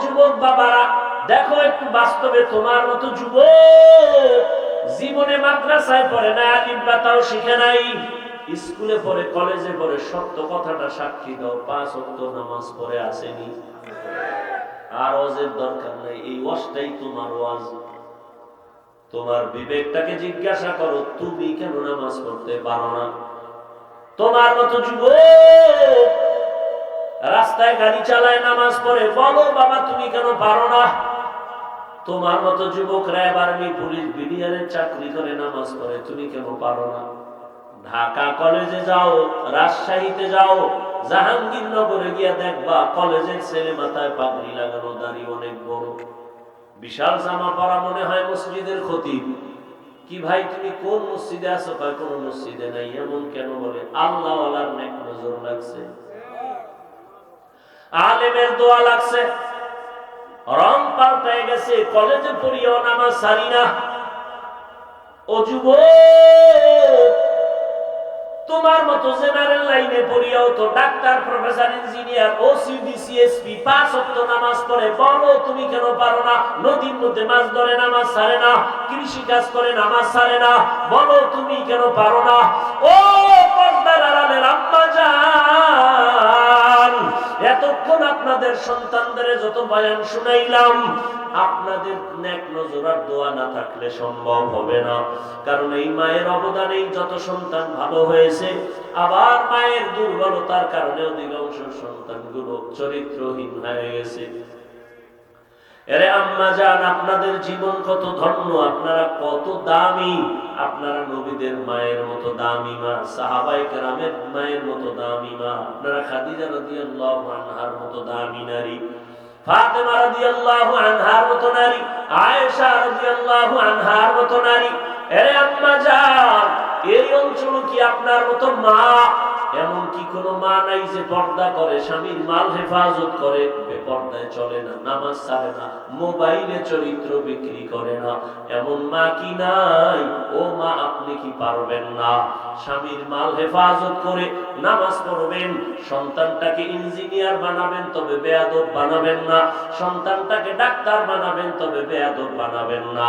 যুবক বাবারা, দেখো একটু বাস্তবে তোমার মতো যুবক জীবনে মাদ্রাসায় পড়ে না, আলিফ বা তাও শিখে নাই, স্কুলে পড়ে, কলেজে পড়ে, সত্য কথাটা সাক্ষী দাও, 5 ওয়াক্ত নামাজ পড়ে আসেনি। আর ওয়াজের দরকার নাই, এই ওয়াজটাই তোমার ওয়াজ। তোমার বিবেকটাকে জিজ্ঞাসা করো, তুমি কেন নামাজ পড়তে পারো না? তোমার মতো যুবক রাস্তায় গাড়ি চালায়, নামাজ পড়ে, বলো বাবা তুমি কেন পারো না? তোমার মতো যুবক র্যাব, আর্মি, পুলিশ, বিডিআরের চাকরি করে, নামাজ পড়ে, তুমি কেন পারো না? ঢাকা কলেজে যাও, রাজশাহীতে যাও, জাহাঙ্গীরনগরে গিয়া দেখবা কলেজের ছেলে মাথায় পাগড়ি লাগানো, দাড়ি অনেক বড়, বিশাল জামা পরা, মনে হয় মসজিদের খতিব। কি ভাই তুমি কোন মসজিদে আছো? কয় কোন মসজিদে নাই। এমন কেন? বলে আল্লাহ ওয়ালার নেক নজর লাগছে, আলেমের দোয়া লাগছে, রং পাল্টায় গেছে, কলেজে পড়িও নামাজ সারি না। ও যুবক, তোমার মতো জেনারেল লাইনে পড়িয়াও তো doctor, professor, engineer, OC, DC SP 5 ওয়াক্ত নামাজ পড়ে, বলো তুমি কেন পারো না? নদীর মধ্যে মাছ ধরে, নামাজ ছাড়ে না, কৃষি কাজ করে, নামাজ ছাড়ে না, বলো তুমি কেন পারো না? ও পর্দার আড়ালের আম্মা জান, এতক্ষণ আপনাদের সন্তানদের যত বয়ান শুনাইলাম, আপনাদের নেক নজর আর দোয়া না থাকলে সম্ভব হবে না। কারণ এই মায়ের অবদানেই যত সন্তান ভালো হয়েছে, আবার মায়ের দুর্বলতার কারণে অধিকাংশ সন্তানগুলো চরিত্রহীন হয়ে গেছে। এরে আম্মা জান, আপনাদের জীবন কত ধন্য, আপনারা কত দামি, আপনারা নবীদের মায়ের মতো দামি মা, সাহাবায়ে কেরামের মায়ের মতো দামি মা, আপনারা খাদিজা রাদিয়াল্লাহু আনহার মতো দামি নারী, ফাতেমা রাদিয়াল্লাহু আনহার মতো নারী, আয়েশা রাদিয়াল্লাহু আনহার মতো নারী। এরে আম্মা জান, এই অঞ্চল কি আপনার মতো মা? এমন কি কোনো মা নাই যে পর্দা করে, স্বামীর মাল হেফাজত করে, বেপর্দায় চলে না, নামাজ ছাড়ে না, মোবাইলে চরিত্র বিক্রি করে না? এমন মা কি নাই? ও মা, আপনি কি পারবেন না? স্বামীর মাল হেফাজত করে নামাজ পড়বেন, সন্তানটাকে ইঞ্জিনিয়ার বানাবেন, তবে বেয়াদব বানাবেন না, সন্তানটাকে ডাক্তার বানাবেন, তবে বেয়াদব বানাবেন না।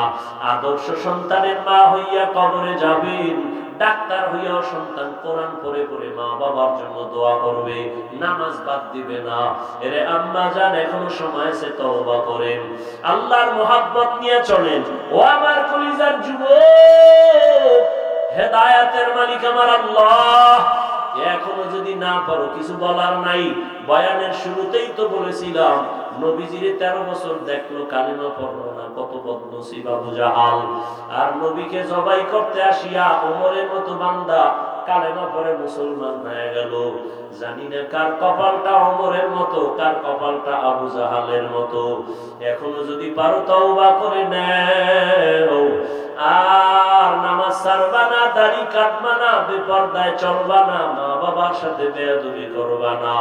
আদর্শ সন্তানের মা হইয়া কবরে যাবেন, ডাক্তার হইয়াও সন্তান কোরআন পড়ে পড়ে মা বাবার জন্য দোয়া করবে, নামাজ বাদ দিবে না। এরে আম্মা জান, এখনো সময় আছে, তওবা করেন, আল্লাহর মোহাব্বত নিয়ে চলেন। ও আমার কলিজার যুবক, হেদায়েতের মালিক আমার আল্লাহ। এখনো যদি না পারো, কিছু বলার নাই, বয়ানের শুরুতেই তো বলেছিলাম, নবীজির 13 বছর দেখলো, কালিমা পড়লো না, কত বদনসিব আবু জাহাল। আর নবীকে জবাই করতে আসিয়া ওমরের মতো বান্দা কালেমা পড়ে মুসলমান হয়ে গেল। জানি না কার কপালটা ওমরের মতো, কার কপালটা আবু জাহালের মতো। এখনো যদি পারো তওবা করে নাও, আর নামাজ ছাড়বা না, দাড়ি কাটবা না, বেপরদায় চলবা না, মা বাবার সাথে বেয়াদবি করবা না,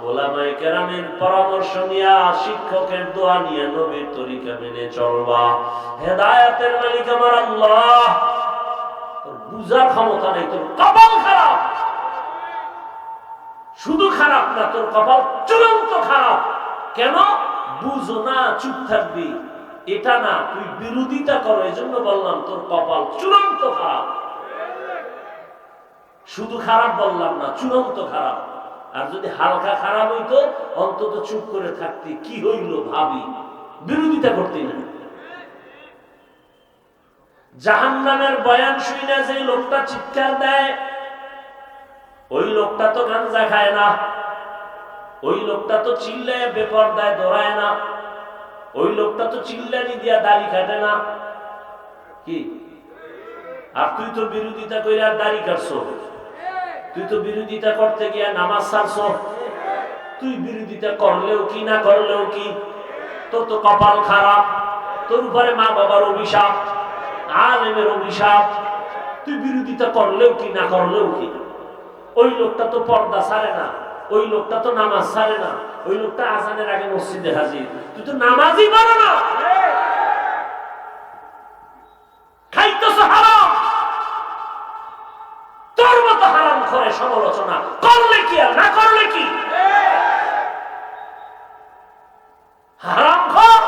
ওলামায়ে কেরামের পরামর্শ নিয়ে, শিক্ষকের দোয়া নিয়ে, নবীর তরিকা মেনে চলবা। হেদায়েতের মালিক আমার আল্লাহ। তোর বুঝার ক্ষমতা নেই, তোর কপাল খারাপ। শুধু খারাপ না, তোর কপাল চূড়ান্ত খারাপ। কেন? বুঝো না, চুপ থাকবি, এটা না, তুই বিরোধিতা করো, এজন্য বললাম তোর কপাল চূড়ান্ত খারাপ। শুধু খারাপ বললাম না, চূড়ান্ত খারাপ। আর যদি হালকা খারাপ হইতো, অন্তত চুপ করে থাকতি, কি হইল ভাবি, বিরোধিতা করতি না। জাহান্নামের বয়ান শুনে যে লোকটা চিৎকার দেয়, ওই লোকটা তো গাঞ্জা খায় না, ওই লোকটা তো চিল্লায় বেপরদায় দৌড়ায় না, ওই লোকটা তো চিল্লানি দিয়া দাড়ি কাটে না। কি? আর তুই তো বিরোধিতা করে আর দাড়ি কাটছো, তুই তো বিরোধিতা করতে গিয়া নামাজ ছাড়ছো। তুই বিরোধিতা করলেও কি, না করলেও কি, তোর তো কপাল খারাপ, তোর উপরে মা বাবার অভিশাপ, আলেমের অভিশাপ। তুই বিরোধিতা করলেও কি, না করলেও কি। ওই লোকটা তো পর্দা ছাড়ে না, ওই লোকটা তো নামাজ ছাড়ে না, ওই লোকটা আজানের আগে মসজিদে হাজির, তুই তো নামাজই পারো না, খাইতেছ হারাম। তোর মতো হারাম করে সমালোচনা করলে কি আর না করলে কি? হারামখোর।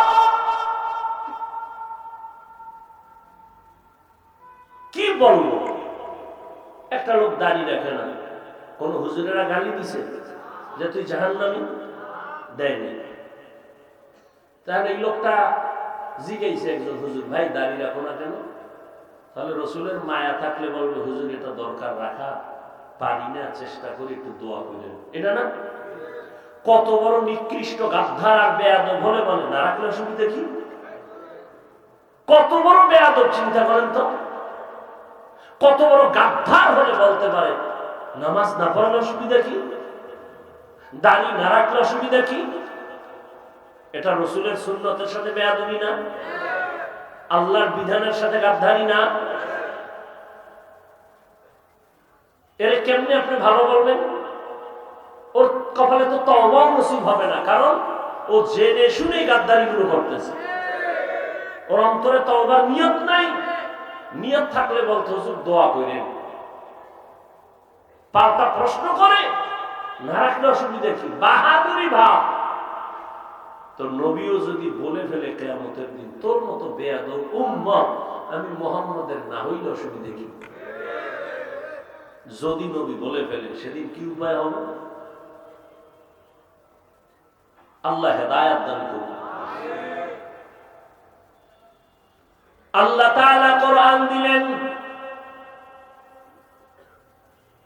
কি বলবো, একটা লোক দাড়ি রাখে না, কোন হুজুরেরা গালি দিছে যে তুই জাহান্নামী? দেয়নি। তাহলে এই লোকটা জিজ্ঞাসা একজন হুজুর, ভাই দাড়ি রাখো না কেন? তাহলে রসুলের মায়া থাকলে বলবে হুজুর এটা দরকার রাখা, পারি না, চেষ্টা করি, একটু দোয়া করেন। এটা না? কত বড় নিকৃষ্ট গাদ্দার আর বেয়াদব হলে বলে না রাখলে অসুবিধা কি? কত বড় বেয়াদব চিন্তা করেন তো। কত বড় গাদ্দার হলে বলতে পারে নামাজ না পড়লে অসুবিধা কি, দাড়ি না রাখলে অসুবিধা কি? এটা রসুলের সুন্নতের সাথে বেয়াদবি না? আল্লাহর বিধানের সাথে গাদ্দারি না? এর কেমনে আপনি ভালো বলবেন? ওর কপালে তো তওবাও নসিব হবে না, কারণ ও জেনে শুনে গাদ্দারি গুলো করতেছে। ওর অন্তরে তওবার নিয়ত নাই। নিয়ত থাকলে বলতে হুজুর দোয়া করেন। পাল্টা প্রশ্ন করে না রাখলে অসুবিধা কি? বাহাদুরি ভাব। তো নবীও যদি বলে ফেলে কিয়ামতের দিন তোর মতো বেয়াদব উম্মত আমি মুহাম্মদের না হইলে অসুবিধা কি? যদি নবী বলে ফেলে সেদিন কি উপায় হবে? আল্লাহ হেদায়েত দান করুন। আল্লাহ তাআলা কোরআন দিলেন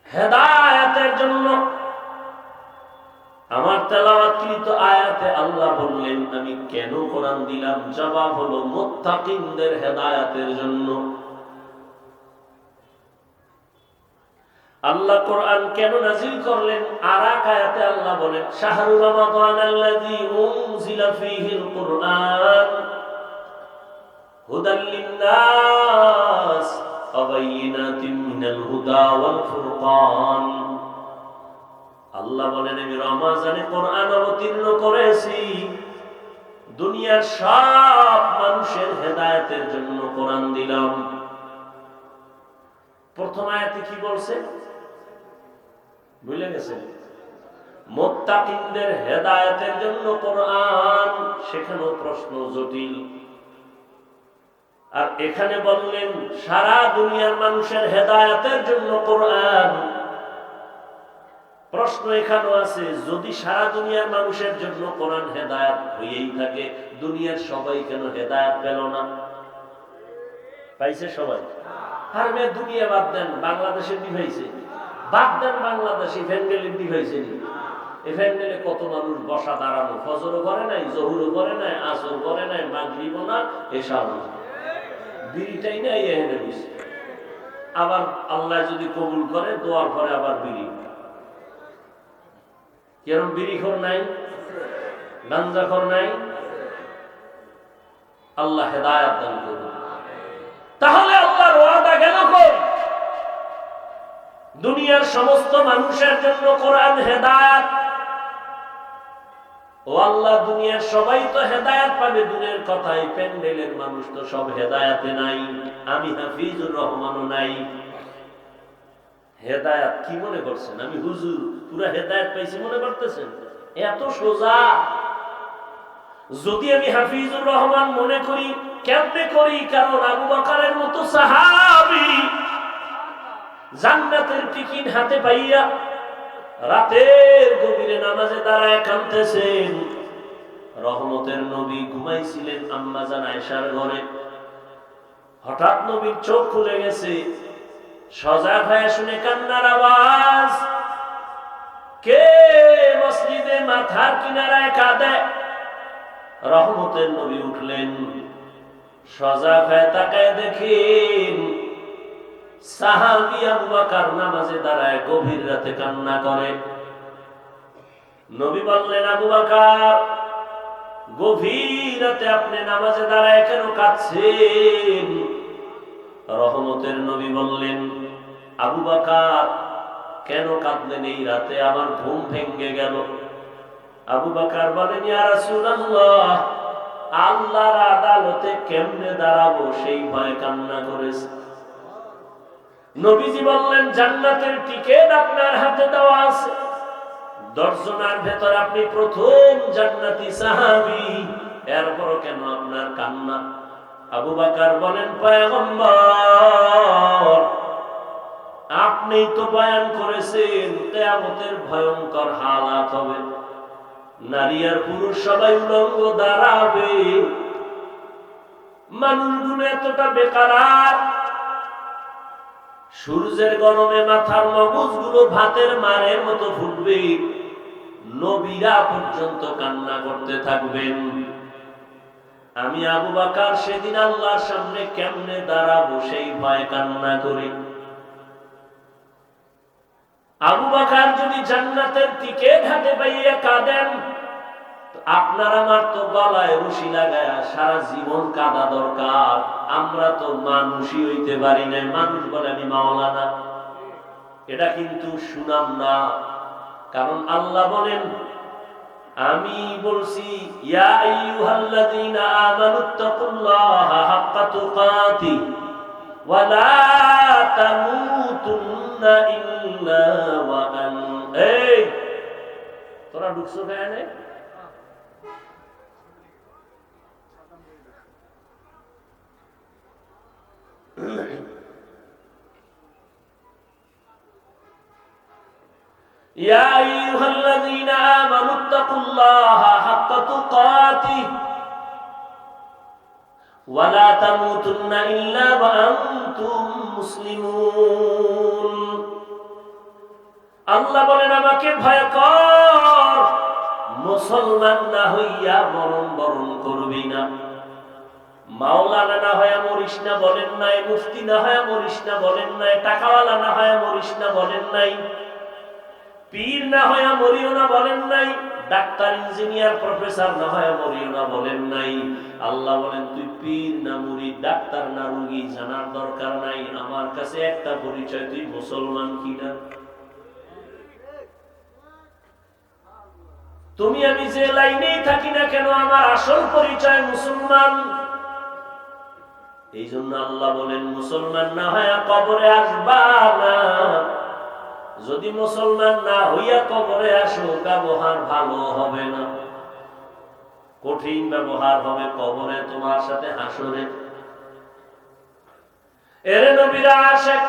হেদায়েতের জন্য। আমার তেলাওয়াতকৃত আয়াতে আল্লাহ বললেন আমি কেন কোরআন দিলাম? জবাব হলো মুত্তাকিনদের হেদায়েতের জন্য। আল্লাহ কোরআন কেন নাযিল করলেন? আর এক আয়াতে আল্লাহ বলেন শাহরু রমাদানাল্লাযী উনজিলা ফীহিল কুরআন হুদাল লিন-নাস ওয়া বায়িনাতিন মিনাল হুদা ওয়াল ফুরকান। আল্লাহ বলেন আমি রমজানে কোরআন অবতীর্ণ করেছি দুনিয়ার সব মানুষের হেদায়েতের জন্য কোরআন দিলাম। প্রথম আয়াতে কি বলছে ভুলে গেছেন? মুত্তাকিনদের হেদায়েতের জন্য কোরআন। সেখানেও প্রশ্ন জটিল। আর এখানে বললেন সারা দুনিয়ার মানুষের হেদায়েতের জন্য কোরআন। প্রশ্ন এখানেও আছে যদি সারা দুনিয়ার মানুষের জন্য কোরআন হেদায়েত হয়েই থাকে দুনিয়ার সবাই কেন হেদায়েত পেল না? পাইছে সবাই? আর মেয়ে দুনিয়া বাদ দেন, বাংলাদেশে দিভাইছে, বাদ দেন বাংলাদেশে ফ্যান্ডেলে দিভাইছে। এই ফ্যান্ডেলে কত মানুষ বসা দাঁড়ানো, ফজরও করে নাই, জহুরও করে নাই, আসর করে নাই, মাগরিবও না, এশাও না, বিড়িটাই নাই এখানে বসে। আবার আল্লাহ যদি কবুল করে দোয়ার পরে আবার বিড়ি। কেরম বিড়িখোর নাই, গাঞ্জাখোর নাই? আল্লাহ হেদায়েত দান করুন। তাহলে আল্লাহর ওয়াদা গেল কই? দুনিয়ার সমস্ত মানুষের জন্য কোরআন হেদায়েত। ও আল্লাহ দুনিয়ার সবাই তো হেদায়েত পাবে দূরের কথাই প্যান্ডেলের মানুষ তো সব হেদায়েতে নাই, আমি হাফিজুর রহমানও নাই। হেদায়েত কি মনে করছেন আমি হুজুর পুরা হেদায়েত পাইছি মনে করতেছেন? এত সোজা। যদি আমি হাফিজুর রহমান মনে করি, কেমনে করি? কারণ আবু বকরের মতো সাহাবী জান্নাতের টিকিট হাতে পাইয়া রাতের গভীরে নামাজে দাঁড়ায় কাঁদতেছেন। রহমতের নবী ঘুমাইছিলেন আম্মা জান আয়েশার ঘরে। হঠাৎ নবীর চোখ খুলে গেছে, সজাগ হয়ে শুনে কান্নার আওয়াজ। কে মসজিদে মাথার কিনারায় কাঁদে? রহমতের নবী উঠলেন, সজাগ হয়ে তাকায় দেখেন সাহাবী আবু বকর নামাজে দাঁড়ায় গভীর রাতে কান্না করে। নবী বললেন আবু বকর গভীর রাতে আপনি নামাজে দাঁড়ায় কেন কাঁদছেন? রহমতের নবী বললেন আবু বকর কেন কাঁদলেন? এই রাতে আমার ঘুম ভেঙে গেল। আবু বকর বলেন ইয়া রাসূলুল্লাহ আল্লাহর আদালতে কেমনে দাঁড়াবো সেই ভয়ে কান্না করেছে। নবীজি বললেন জান্নাতের টিকিট আপনার হাতে দেওয়া আছে, 10 জনের ভেতর আপনি প্রথম জান্নাতি সাহাবী, এরপরও কেন আপনার কান্না? আবু বকর বলেন, পয়গম্বর আপনি তো বয়ান করেছেন কিয়ামতের ভয়ঙ্কর হালাত হবে, নারী আর পুরুষ সবাই উলঙ্গ দাঁড়াবে, মানুষগুলো এতটা বেকার, সূর্যের গরমে মাথার মগজগুলো ভাতের মারের মতো ফুটবে, নবীরা পর্যন্ত কান্না করতে থাকবেন। আমি আবু বকর সেদিন আল্লাহর সামনে কেমনে দাঁড়াবো সেই ভয় কান্না করি। আবু বকর যদি জান্নাতের দিকে ঘাটে পাইয়া কাঁদেন, আপনার আমার তো গলায় রশি লাগায়া সারা জীবন কাঁদা দরকার। আমরা তো মানুষই হইতে পারি না। মানুষ বলে আমি মাওলানা, এটা কিন্তু সুনাম না। কারণ আল্লাহ বলেন, আমি বলছি ইয়া আইয়ুহাল্লাযীনা আমানুত্তাকুল্লাহা হাক্কা তুকাতি ওয়া লা তামুতুন্না ইল্লা ওয়া এই তোরা ঢুকছো কেন? يا أيها الذين آمنوا اتقوا الله حق تقاته ولا تموتن إلا وأنتم مسلمون। আল্লাহ বলেন আমাকে ভয় কর, মুসলমান না হইয়া মরণ বরণ করবি না। মাওলানা না হয়ে মরিস না বলেন নাই, মুফতি না হয়ে মরিস না বলেন নাই, টাকাওয়ালা না হয়ে মরিস না বলেন নাই, পীর না হয়ে মরিও না বলেন নাই, ডাক্তার ইঞ্জিনিয়ার প্রফেসর না হয়ে মরিও না বলেন নাই। আল্লাহ বলেন তুই পীর না মুরিদ, ডাক্তার না রোগী জানার দরকার নাই, আমার কাছে একটা পরিচয়, তুই মুসলমান কিনা। তুমি আমি যে লাইনেই থাকি না কেন, আমার আসল পরিচয় মুসলমান। এই জন্য আল্লাহ বলেন মুসলমান না হয়ে কবরে আসবা না। যদি মুসলমান না হইয়া কবরে আসো, ব্যবহার ভালো হবে না, কঠিন ব্যবহার হবে কবরে, তোমার সাথে হাসরে। এর নবীরা আশিক,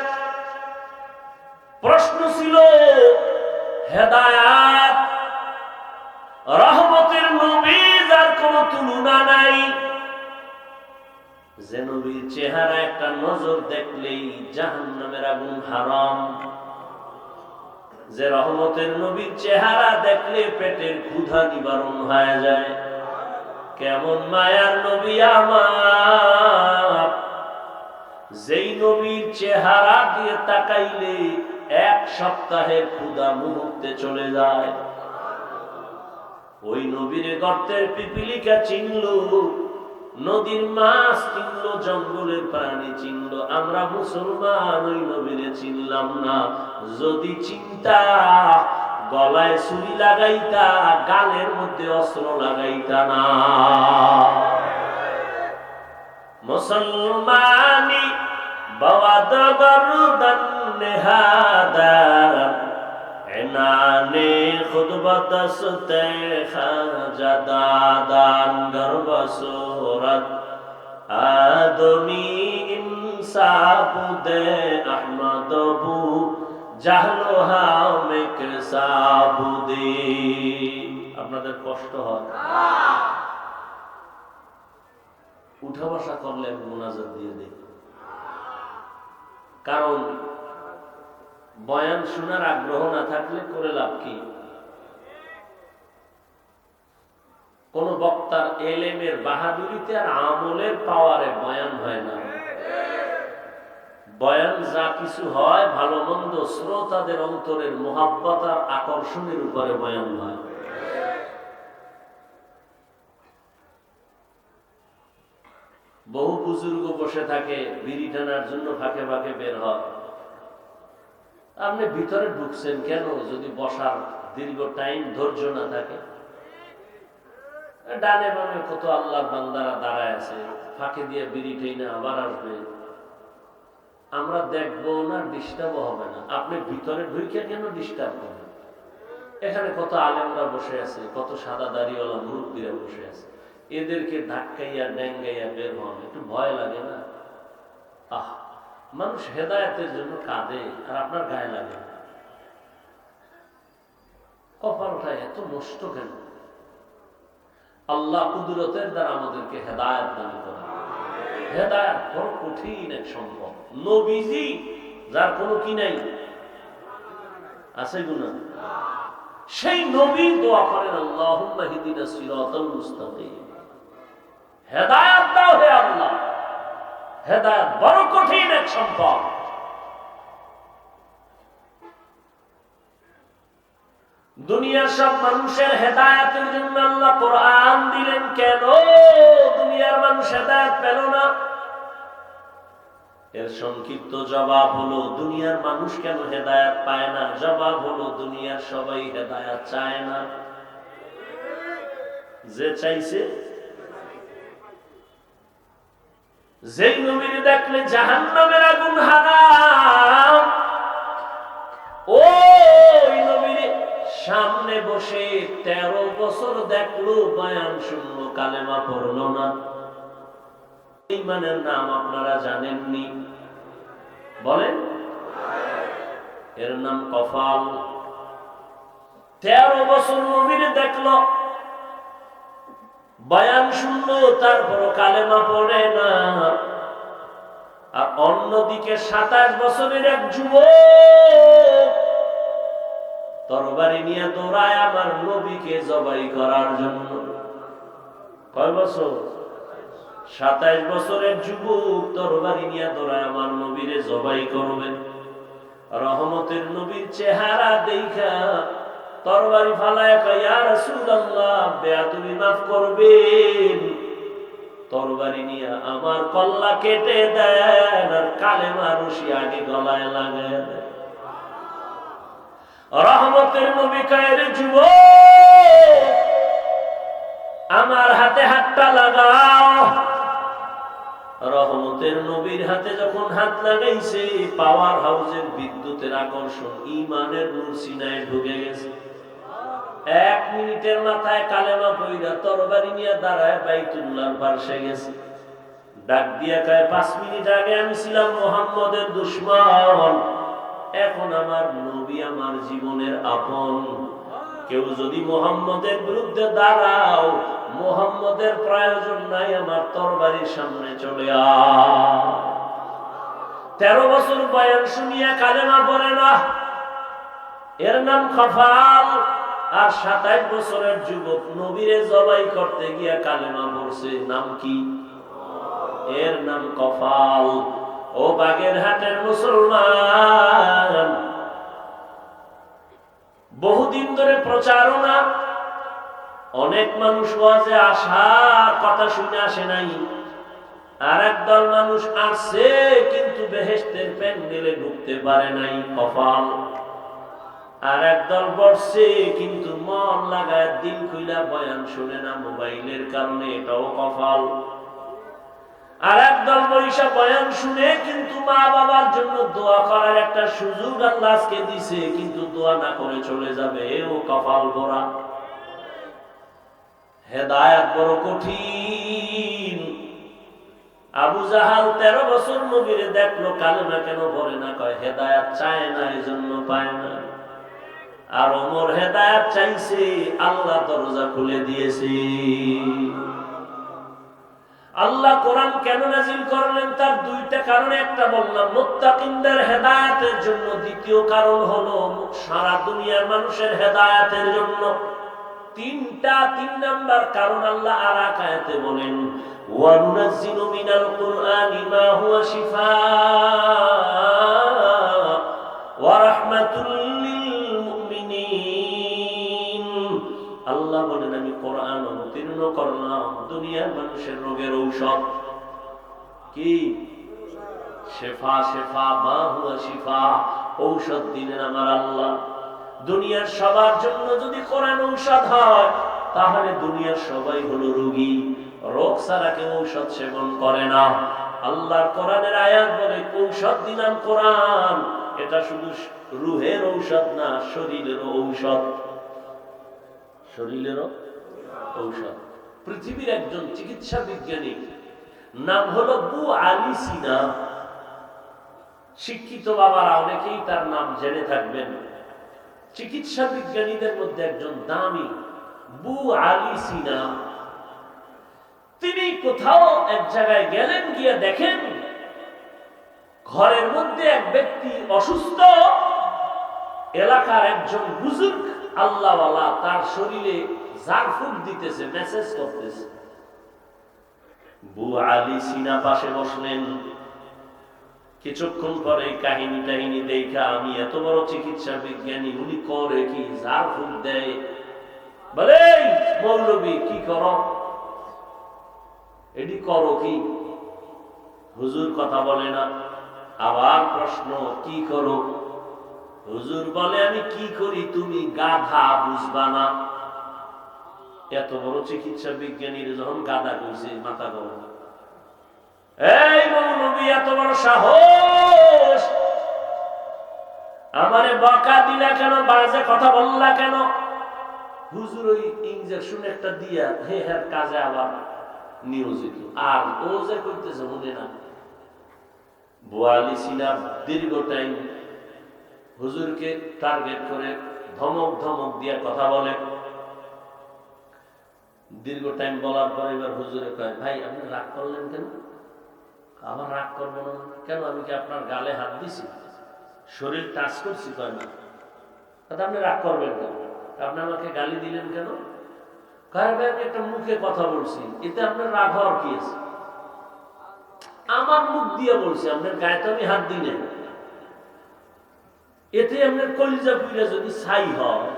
প্রশ্ন ছিল হেদায়াত রহমতের নবী যার কোনো তুলনা নাই, যে নবীর চেহারা একটা নজর দেখলেই জাহান্নামের আগুন হারাম, যে রহমতের নবীর চেহারা দেখলে পেটের ক্ষুধা নিবারণ হয়ে যায়। কেমন মায়ার নবী আমার, যেই নবীর চেহারা দিয়ে তাকাইলে 1 সপ্তাহের ক্ষুধা মুহূর্তে চলে যায়। ওই নবীর গর্তের পিপিলিকা চিনল, নদীর মাছ চিনল, জঙ্গলের প্রাণী চিনল। আমরা মুসলমান ওই নবীরে চিনলাম না। যদি চিন্তা, গলায় ছুরি লাগাইতা, গালের মধ্যে অস্ত্র লাগাইতা না। মুসলমানি বাওয়াদ গরদান নেহাদা এনানে খুদবত সুতে খাজাদাদান গর্বসুরত আদমি ইনসাবুদে আহমদবু জাহলোহা মেকে সাবুদি। আপনাদের কষ্ট হয়? উঠা বসা করলে মোনাজাত দিয়ে দেই, কারণ বয়ান শোনার আগ্রহ না থাকলে করে লাভ কি? কোন বক্তার এলেমের বাহাদুরিতে আর আমলের পাওয়ারে বয়ান হয় না। বয়ান যা কিছু হয়, ভালো মন্দ শ্রোতাদের অন্তরের মোহাব্বত আর আকর্ষণের উপরে বয়ান হয়। বহু বুজুর্গ বসে থাকে, বিড়ি টানার জন্য ফাঁকে ফাঁকে বের হয়। আপনি ভিতরে ঢুকছেন কেন যদি বসার দীর্ঘ টাইম ধৈর্য না থাকে? ডানে বামে কত আল্লাহর বান্দারা দাঁড়ায় আছে, ফাঁকে দিয়ে বিড়ি টেনে আবার আসবে, আমরা দেখবো না, ডিস্টার্ব হবে না। আপনি ভিতরে ঢুকে কেন ডিস্টার্ব করেন? এখানে কত আলেমরা বসে আছে, কত সাদা দাড়িওয়ালা মুরব্বীরা বসে আছে, এদেরকে ধাক্কাইয়া ড্যাঙ্গাইয়া বের হন, একটু ভয় লাগে না? আহ, মানুষ হেদায়েতের জন্য কাঁদে আর আপনার গায়ে লাগে। কপালটা এত নষ্ট কেন? আল্লাহ কুদরতের দ্বারা আমাদেরকে হেদায়েত দান করেন। হেদায়েত বড় কঠিন এক সম্পদ। নবীজি যার কোনো কি নাই আছে গুনা, সেই নবী দোয়া করেন আল্লাহুম্মা হিদিনা সিরাতাল মুস্তাকিম, হেদায়েত দাও হে আল্লাহ। হেদায়েত বড় কঠিন এক সম্পদ। দুনিয়ার সব মানুষের হেদায়েতের জন্য আল্লাহ কোরআন দিলেন, কেন দুনিয়ার মানুষ হেদায়েত পেল না? এর সংক্ষিপ্ত জবাব হলো, দুনিয়ার মানুষ কেন হেদায়েত পায় না? জবাব হলো, দুনিয়ার সবাই হেদায়েত চায় না। যে চাইছে, যেই নবীর দেখলে জাহান্নামের আগুন হারাম, ওই নবীর সামনে বসে 13 বছর দেখলো, বয়ান শুনলো, কালেমা পড়লো না। ঈমানের নাম আপনারা জানেননি? বলেন। এর নাম কফাল। 13 বছর নবীর দেখলো, বয়ান শুনলো, তারপরও কালেমা পড়ে না। আর অন্যদিকে 27 বছরের এক যুবক তরবারি নিয়ে দৌড়ায় আমার নবীকে জবাই করার জন্য। কয় বছর? 27 বছরের যুবক তরবারি নিয়ে দৌড়ায় আমার নবীরে জবাই করবেন। রহমতের নবীর চেহারা দেখা তরবারি ফালায় কয়, ইয়া রাসূলুল্লাহ, বেয়াদবি মাফ করবেন, তরবারি নিয়ে আমার কল্লা কেটে দেন আর কালেমা রশি আগে গলায় লাগায় দেন। রহমতের নবী কয়, রে যুবক, আমার হাতে হাতটা লাগাও। রহমতের নবীর হাতে যখন হাত লাগাইছে, পাওয়ার হাউসের বিদ্যুতের আকর্ষণ ঈমানের নূর সিনায় ঢুকে গেছে। 1 মিনিটের মাথায় কালেমা পড়া তরবারি নিয়ে দাঁড়ায় বাইতুল্লাহর পাশে গেছে। ডাক দিয়া কয়, 5 মিনিট আগে আমি ছিলাম মুহাম্মদের দুশমন, এখন আমার নবী আমার জীবনের আপন। কেউ যদি মুহাম্মদের বিরুদ্ধে দাঁড়াও, মুহাম্মদের প্রয়োজন নাই, আমার তরবারির সামনে চলে আয়। 13 বছর বয়ান শুনিয়া কালেমা পড়ে না, এর নাম কফাল। আর 27 বছরের যুবক নবীরে জবাই করতে গিয়া কালেমা পড়ছে, নাম কি? এর নাম কফাল। ও বাগেরহাটের মুসলমান, বহুদিন ধরে প্রচারণা, অনেক মানুষ ওয়াজে আসার কথা শুনে আসে নাই। আর একদল মানুষ আসছে কিন্তু বেহেশতের প্যান্ডেলে ঢুকতে পারে নাই, কপাল। আর একদল বসছে কিন্তু মন লাগায় দিল খুইলা বয়ান শুনে না মোবাইলের কারণে, এটাও কপাল। আর একদল বৈশা বয়ান শুনে কিন্তু মা বাবার জন্য দোয়া করার একটা সুযোগ আল্লাহ আজকে দিছে, কিন্তু দোয়া না করে চলে যাবে, এও কপাল ভরা। হেদায়েত বড় কঠিন। আবু জাহাল 13 বছর নবীরে দেখলো, কালেমা কেন পড়ে না? কয় হেদায়েত চায় না, এজন্য পায় না। আর ওমর হেদায়েত চাইছে, আল্লাহ দরজা খুলে দিয়েছে। আল্লাহ কোরআন কেন নাযিল করলেন? তার 2টা কারণ। একটা বললাম মুত্তাকিনদের হেদায়েতের জন্য, দ্বিতীয় কারণ হলো সারা দুনিয়ার মানুষের হেদায়েতের জন্য। 3 নাম্বার কারণ আল্লাহ আর এক আয়াতে বলেন, ওয়া নুনাজ্জিলু মিনাল কুরআনি মা হুয়া শিফাআ ওয়া রাহমাতুল লিল মুমিনিন। আল্লাহ বলেন, আমি কোরআন অবতীর্ণ করলাম দুনিয়ার মানুষের রোগের ঔষধ। কি? শিফা। শিফা মা হুয়া শিফা, ঔষধ দিলেন আমার আল্লাহ। দুনিয়ার সবার জন্য যদি কোরআন ঔষধ হয়, তাহলে দুনিয়ার সবাই হলো রোগী। রোগ ছাড়া কেউ ঔষধ সেবন করে না। আল্লাহর কোরআনের আয়াত বলে, ঔষধ দিলাম কোরআন। এটা শুধু রুহের ঔষধ না, শরীরের ঔষধ। শরীরেরও ঔষধ। পৃথিবীর একজন চিকিৎসা বিজ্ঞানী নাম হলো বু আলী সিনা। শিক্ষিত বাবারা অনেকেই তার নাম জেনে থাকবেন। চিকিৎসা বিজ্ঞানীদের মধ্যে একজন দামি বু আলী সিনা। তিনি কোথাও এক জায়গায় গেলেন, গিয়ে দেখেন ঘরের মধ্যে এক ব্যক্তি অসুস্থ। এলাকার একজন বুজুর্গ আল্লাহওয়ালা তার শরীরে ঝাড়ফুঁক দিতেছে, মেসেজ করতেছে। বু আলী সিনা পাশে বসলেন। কিছুক্ষণ পরে কাহিনী টাহিনী দেখা, আমি এত বড় চিকিৎসা বিজ্ঞানী, উনি করে কি ঝাড়ফুঁক দেয়? বলে মৌলবী কি করো, এটি করো কি? হুজুর কথা বলে না। আবার প্রশ্ন, কি করো? হুজুর বলে, আমি কি করি তুমি গাধা, বুঝবা না? এত বড় চিকিৎসা বিজ্ঞানীর যখন গাধা কইছে, মাথা গরম। এই মৌলবী এত বড় সাহস, আমারে বকা দিলা কেন, বাজে কথা বললা কেন? হুজুর ওই ইনজেকশন একটা দিয়া হে হ্যাঁ কাজে আবার নিয়োজিত, আর ও যে করতেছে মনে না। বুয়ালি সিনা দীর্ঘ টাইম হুজুরকে টার্গেট করে ধমক ধমক দিয়ে কথা বলে। দীর্ঘ টাইম বলার পর এবার হুজুরে কয়, ভাই আপনি রাগ করলেন কেন? আবার রাগ করবো না কেন, আমি কি আপনার গালে হাত দিছি, শরীর টাচ করছি? কয় না। আপনি রাগ করবেন কেন? আপনি আমাকে গালি দিলেন কেন? কয় ভাই আমি একটা মুখে কথা বলছি, এতে আপনার রাগ হওয়ার কি আছে? আমার মুখ দিয়ে বলছি, আপনার গায়ে তো আমি হাত দিই না। এতে আপনার কলিজা পুইরা যদি ছাই হয়,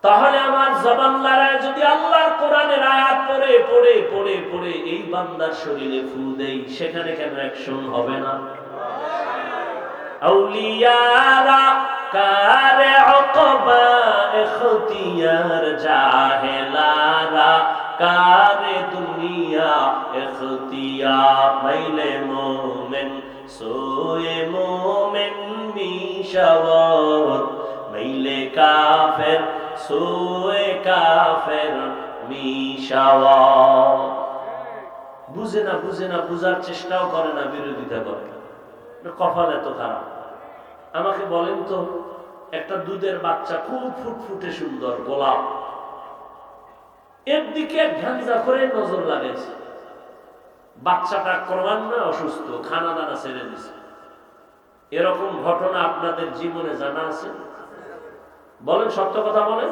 তাহলে আমার জবান লড়ায় যদি আল্লাহর কোরআনের আয়াত পড়ে পড়ে পড়ে পড়ে এই বান্দার শরীরে ফু দেই, সেখানে কেন অ্যাকশন হবে না? আউলিয়ারা কারে উকবা ইখতিয়ার, জাহেলারা কারে দুনিয়া ইখতিয়ার। মাইলে মোমেন সোয়ে মোমেন মিশাওয়াত, মাইলে কাফের সোয়ে কাফের মিশাওয়াত। বুঝে না, বুঝে না, বুঝার চেষ্টাও করে না, বিরোধিতা করে। কপাল এত খারাপ। আমাকে বলেন তো, একটা দুধের বাচ্চা খুব ফুটফুটে সুন্দর গোলাপ, এর দিকে ঘাঞ্জা করে নজর লাগাইছে। বাচ্চাটা ক্রমান্বয়ে অসুস্থ, খানা দানা ছেড়ে দিছে। এরকম ঘটনা আপনাদের জীবনে জানা আছে? বলেন, সত্য কথা বলেন।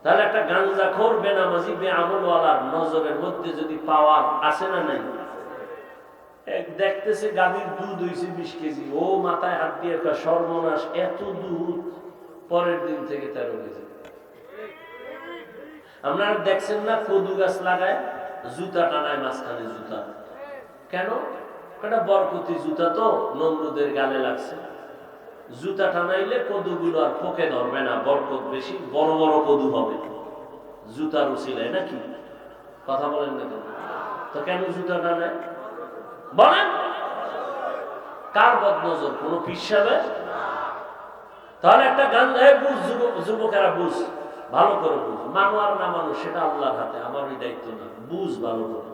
তাহলে একটা গাঞ্জাখোর বেনামাজি বেআমলওয়ালার নজরের মধ্যে যদি পাওয়ার আছে না নাই? দেখতেছে গাভীর দুধ হইছে 20 কেজি, ও মাথায় হাত দিয়ে সর্বনাশ, এত দুধ, পরের দিন থেকে 13 কেজি। আপনারা দেখছেন না কদু গাছ লাগায় জুতা টানায় মাঝখানে জুতা, কেন? এটা বরকতি জুতা, তো নমরুদের গালে লাগছে। জুতা টানাইলে কদুগুলো আর পোকে ধরবে না, বরকত বেশি, বড় বড় কদু হবে জুতার উছিলায়, নাকি? কথা বলেন না কেন? তো কেন জুতা টানায় বলেন? কার বদনজর? কোন পিসাবে? তাহলে একটা গান বুঝ, যুবকেরা বুঝ, ভালো করে বুঝ। মানো আর না মানো সেটা আল্লাহর হাতে, আমার ওই দায়িত্ব না। বুঝ ভালো করে।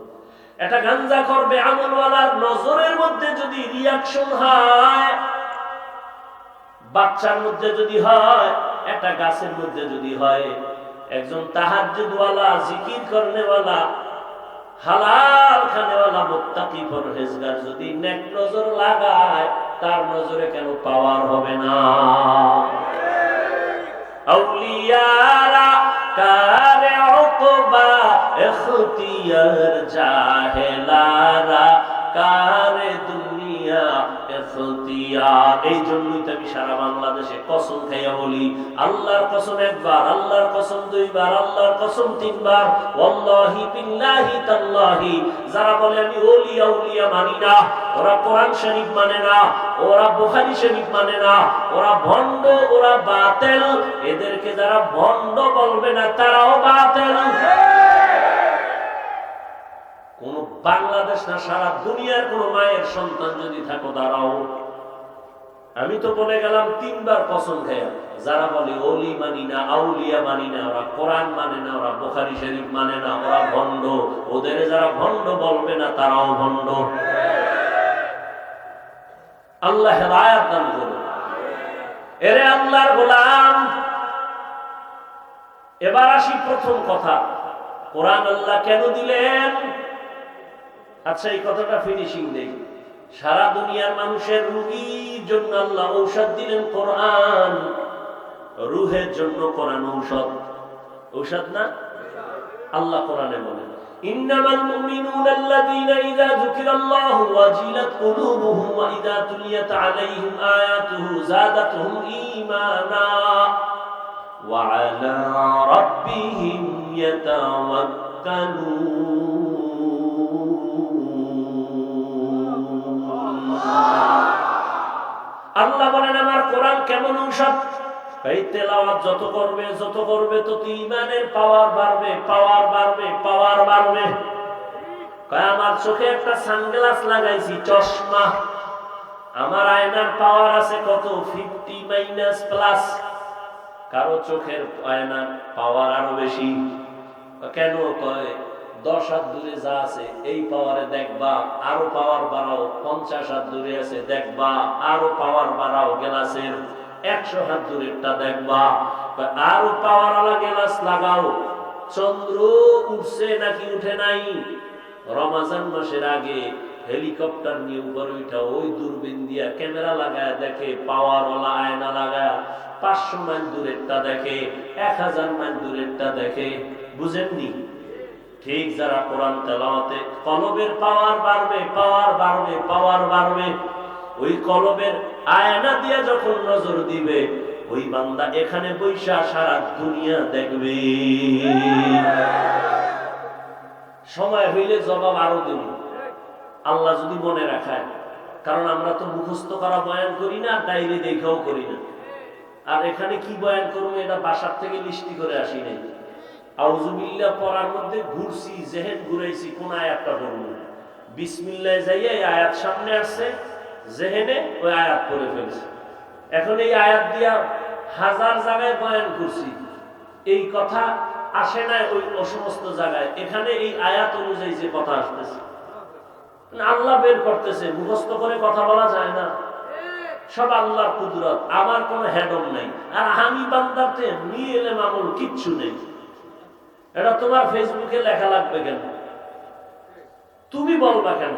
একটা গাঞ্জা করবে আমলওয়ালার নজরের মধ্যে যদি রিয়াকশন হয়, বাচ্চার মধ্যে যদি হয়, একটা গাছের মধ্যে যদি হয়, একজন তাহাজ্জুদওয়ালা, জিকির করনেওয়ালা, হালাল খানেওয়ালা, মুত্তাকি পরহেজগার যদি নেক নজর লাগায়, তার নজরে কেন পাওয়ার হবে না? আউলিয়ারা কারে উকবা ইখতিয়ার, জাহেলারা কারে দুনিয়া ইখতিয়ার। এই জন্যই তো আমি সারা বাংলাদেশে কসম খাইয়া বলি, আল্লাহর কসম একবার, আল্লাহর কসম দুইবার, আল্লাহর কসম তিনবার, ওয়াল্লাহি বিল্লাহি তাল্লাহি। যারা বলে আমি ওলিয়া উলিয়া মানি না, ওরা কোরআন শরীফ মানে না, ওরা বুখারী শরীফ মানে না, ওরা ভণ্ড, ওরা বাতিল। এদেরকে যারা ভণ্ড বলবে না, তারাও বাতিল। কোন বাংলাদেশ না, সারা দুনিয়ার কোন মায়ের সন্তান যদি থাকো, দাঁড়াও, আমি তো বলে গেলাম 3 বার কসম খায়া, যারা বলে ওলি মানি না, আউলিয়া মানি না, ওরা কোরআন মানে না, ওরা বুখারী শরীফ মানে না, ওরা ভণ্ড। ওদের যারা ভণ্ড বলবে না তারাও ভণ্ড। আল্লাহ হেদায়েত দান করুন। এরে আল্লাহর গোলাম, এবার আসি প্রথম কথা, কোরআন আল্লাহ কেন দিলেন? আচ্ছা, এই কথাটা ফিনিশিং দেই। সারা দুনিয়ার মানুষের রোগীর জন্য আল্লাহ ঔষধ দিলেন কোরআন। রুহের জন্য কোরআন ঔষধ। ঔষধ না? আল্লাহ কোরআনে বলেন, ইন্নামাল মুমিনুনা আল্লাযীনা ইযা যুকিরাল্লাহু ওয়াজিলাত কুলুবুহুম ওয়া ইযা তুলিয়াত আলাইহিম আয়াতুহু যাদাতুহুম ঈমানা ওয়া আলা রাব্বিহিম ইয়াতাওয়াক্কালুন। আল্লাহ বলেন, আমার কোরআন কেমন ঔষধ? এই তেলাওয়াত যত করবে তত ঈমানের পাওয়ার বাড়বে, পাওয়ার বাড়বে, পাওয়ার বাড়বে। কয় আমার চোখে একটা সানগ্লাস লাগাইছি, চশমা, আমার আয়নার পাওয়ার আছে কত? 50 মাইনাস প্লাস। কারো চোখের আয়নার পাওয়ার আরো বেশি। কেন? কয় 10 হাত দূরে যা আছে এই পাওয়ারে দেখবা, আরো পাওয়ার বাড়াও। 50 হাত দূরে আছে দেখবা, আরো পাওয়ার বাড়াও। গ্লাসের 100 হাত দূরেরটা দেখবা, আরো পাওয়ার আলা গ্লাস লাগাও। চন্দ্র উঠছে নাকি উঠে নাই? রমজান মাসের আগে হেলিকপ্টার নিয়ে উপরে উঠা ওই দূরবীন দিয়া ক্যামেরা লাগায় দেখে, পাওয়ার ওলা আয়না লাগায় 500 মাইল দূরেরটা দেখে, 1000 মাইল দূরেরটা দেখে। বুঝেননি? ঠিক যারা কোরআন তেলাওয়াতে কলবের পাওয়ার বাড়বে, পাওয়ার বাড়বে, পাওয়ার বাড়বে, ওই কলবের আয়না দিয়ে যখন নজর দিবে, ওই বান্দা এখানে বৈশা সারা দুনিয়া দেখবে। সময় হইলে জবাব আরো দেব, আল্লাহ যদি মনে রাখায়। কারণ আমরা তো মুখস্থ করা বয়ান করি না, ডায়েরি দেখাও করি না। আর এখানে কি বয়ান করবো এটা বাসার থেকে লিস্টি করে আসি নাই। আউযুবিল্লাহ পড়ার মধ্যে ঘুরছি, জেহেন ঘুরাইছি, কোন আয়াতটা পড়বো। বিসমিল্লাহ যাইয়া এই আয়াত সামনে আসছে, জেহেনে ওই আয়াত পড়ে ফেলছে। এখন এই আয়াত দিয়া 1000 জায়গায় বয়ান করছি, এই কথা আসে না ওই সমস্ত জায়গায়। এখানে এই আয়াত অনুযায়ী যে কথা আসতেছে, আল্লাহ বের করতেছে। মুখস্থ করে কথা বলা যায় না, সব আল্লাহর কুদরত। আমার কোনো হেডম নাই, আর আমি বান্দাতে নিয়ে এলে মামুল কিচ্ছু নেই। এটা তোমার ফেসবুকে লেখা লাগবে কেন? তুমি বলবা কেন?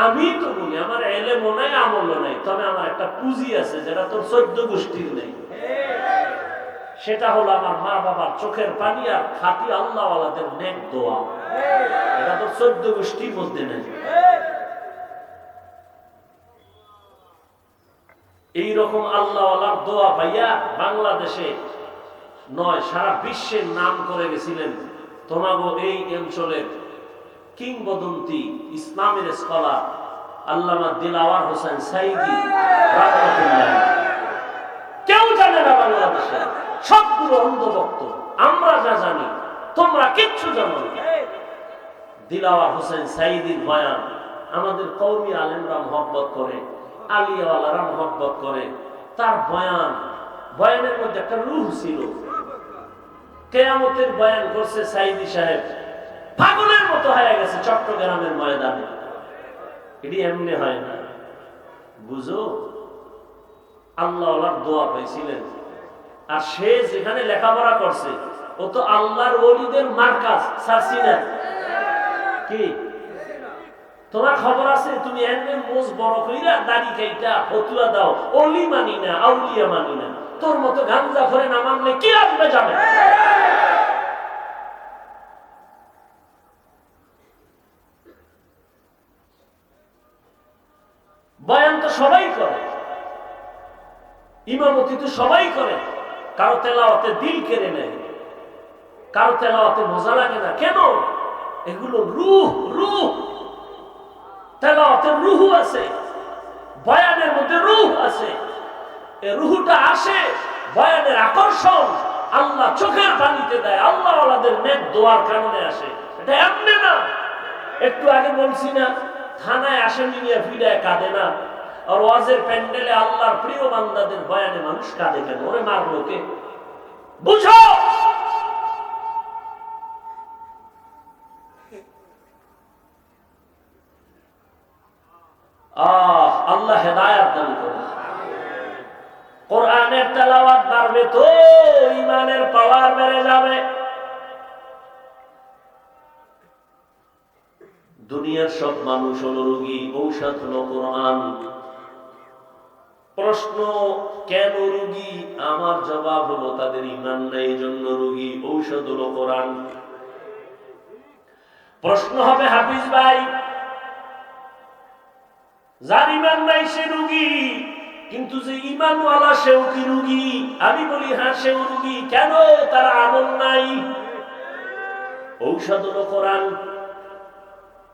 আমি তো বলি, আমার এলেমও নাই, আমলও নাই, তবে আমার একটা পুঁজি আছে যেটা তোর 14 গোষ্ঠীর নেই। সেটা হলো আমার মা বাবার চোখের পানি আর খাঁটি আল্লাহওয়ালাদের নেক দোয়া। এটা তোর 14 গোষ্ঠীর মধ্যে নেই। এইরকম আল্লাহওয়ালার দোয়া পাইয়া বাংলাদেশে নয়, সারা বিশ্বের নাম করে গেছিলেন তোমাগো এই অঞ্চলের কিংবদন্তি ইসলামের স্কলার আল্লামা দিলওয়ার হোসেন সাইদি রাহমাতুল্লাহ। কেউ জানে না বাংলাদেশে, সবগুলো অন্ধভক্ত। আমরা যা জানি তোমরা কিচ্ছু জানো না। দিলওয়ার হোসেন সাইদির বয়ান আমাদের কওমি আলেমরা মহব্বত করে, আলিয়াওয়ালারা মহব্বত করে। তার বয়ানের মধ্যে একটা রূহ ছিল। কিয়ামতের বয়ান করছে সাইদি সাহেব, পাগলের মতো হয়ে গেছে চট্টগ্রামের ময়দানে। এটি এমনি হয় না, বুঝো। আল্লাহর দোয়া পাইছিলেন। আর সে যেখানে লেখাপড়া করছে ও তো আল্লাহর ওলিদের মার্কাজ সারসিনা। কি তোমার খবর আছে? তুমি এমনি মোজ বড় কইরা দাড়ি কাইটা ফতুয়া দাও, ওলি মানি না, আউলিয়া মানি না। তোর মতো গাঞ্জা করে না মানলে কি আসবে যাবে? বয়ান তো সবাই করে, ইমামতি তো সবাই করে। কারো তেলাওয়াতে দিল কেড়ে নেয়, কারো তেলাওয়াতে মজা লাগে না। কেন? এগুলো রূহ। তেলাওয়াতে রূহ আছে, বয়ানের মধ্যে রূহ আছে। এই রূহটা আসে বয়ানের আকর্ষণ আল্লাহ চোখের পানিতে দেয়, আল্লাহওয়ালাদের নেক দোয়ার কারণে আসে। এটা এমনি না। একটু আগে বলছি না, থানায় আসামি নিয়ে ফিরায় কাঁদে না, আর ওয়াজের প্যান্ডেলে আল্লাহর প্রিয় বান্দাদের বয়ানে মানুষ কাঁদে কেন? ওরে মারলো কে? বুঝো। আল্লাহ হেদায়েত দান করুন। কোরআনের তেলাওয়াত বাড়বে তো ঈমানের পাওয়ার বেড়ে যাবে। দুনিয়ার সব মানুষ হলো রোগী, ঔষধ হলো কোরআন। প্রশ্ন, কেন রোগী? আমার জবাব হলো তাদের ঈমান নাই, এই জন্য রোগী। ঔষধ হলো কোরআন। প্রশ্ন হবে, হাফিজ ভাই, যার ঈমান নাই সে রোগী, কিন্তু যে ঈমানওয়ালা সেও কি রোগী? আমি বলি হ্যাঁ, সেও রোগী। কেন? তার আমল নাই। ঔষধ হলো কোরআন।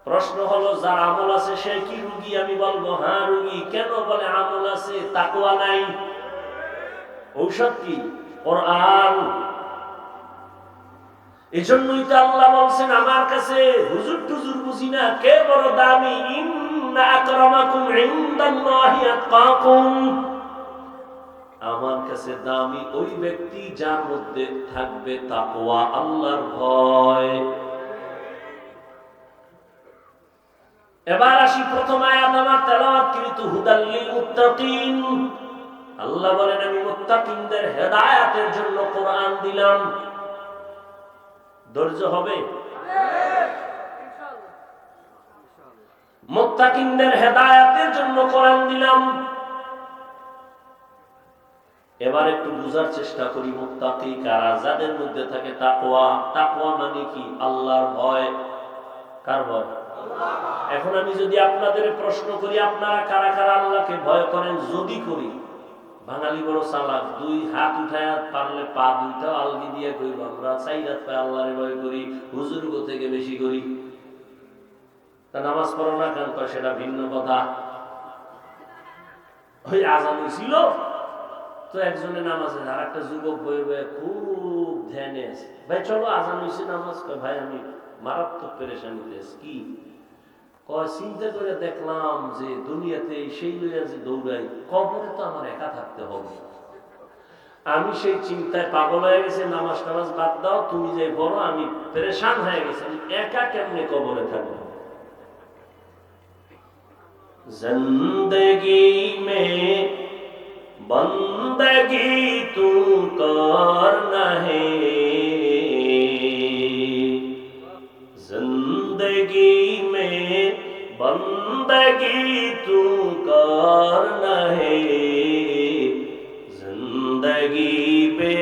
প্রশ্ন হলো, যার আমল আছে সে কি রোগী? আমি বলবো হ্যাঁ রোগী। কেন? বলে আমল আছে, তাকওয়া নাই। ঔষধ কি? কোরআন। এজন্যই তো আল্লাহ বলছেন, আমার কাছে হুজুর টুজুর বুঝি না, কে বড় দামি? ইন্না আকরামাকুম ইনদাল্লাহি আতকাকুম। আমার কাছে দামি ওই ব্যক্তি যার মধ্যে থাকবে তাকওয়া, আল্লাহর ভয়। এবার আসি প্রথম আয়াত আমার তেলাওয়াতকৃত, হুদাল লিল মুত্তাকিন। আল্লাহ বলেন, আমি মুত্তাকিনদের হেদায়েতের জন্য কোরআন দিলাম। ধৈর্য হবে? মুত্তাকিনদের হেদায়েতের জন্য কোরআন দিলাম। এবার একটু বুঝার চেষ্টা করি, মুত্তাকি কারা? যাদের মধ্যে থাকে তাকওয়া। তাকওয়া মানে কি? আল্লাহর ভয়। কার ভয়? এখন আমি যদি আপনাদের প্রশ্ন করি, আপনারা কারা কারা আল্লাহকে ভয় করেন? যদি করি, বাঙালি বড় চালাক, দুই হাত উঠায় পারলে পা দুইটা আলগি দিয়ে কইব, আমরা 4 হাত পায়ে আল্লাহরে ভয় করি, হুজুর গো থেকে বেশি করি। তা নামাজ পড়ো না কেন? সেটা ভিন্ন কথা। ওই আজান হইছিল তো একজনে নামাজে, আর একটা যুবক বয়ে বয়ে খুব ধ্যানে আছে, ভাই চলো আজান হইছে নামাজ। ভাই আমি মারাত্মক পেরেশানিতে আছি। কি কয়? চিন্তা করে দেখলাম যে দুনিয়াতে সেই লইয়া যে দৌড়াই, কবরে তো আমার একা থাকতে হবে। আমি সেই চিন্তায় পাগল হয়ে গেছে, নামাজ টামাজ বাদ দাও, তুমি যে বড়, আমি পেরেশান হয়ে গেছি, আমি একা কেমনে কবরে থাকবো? জিন্দেগি মে বন্দগি তু করনা হে, जिंदगी में बंदगी तू करना है, जिंदगी पे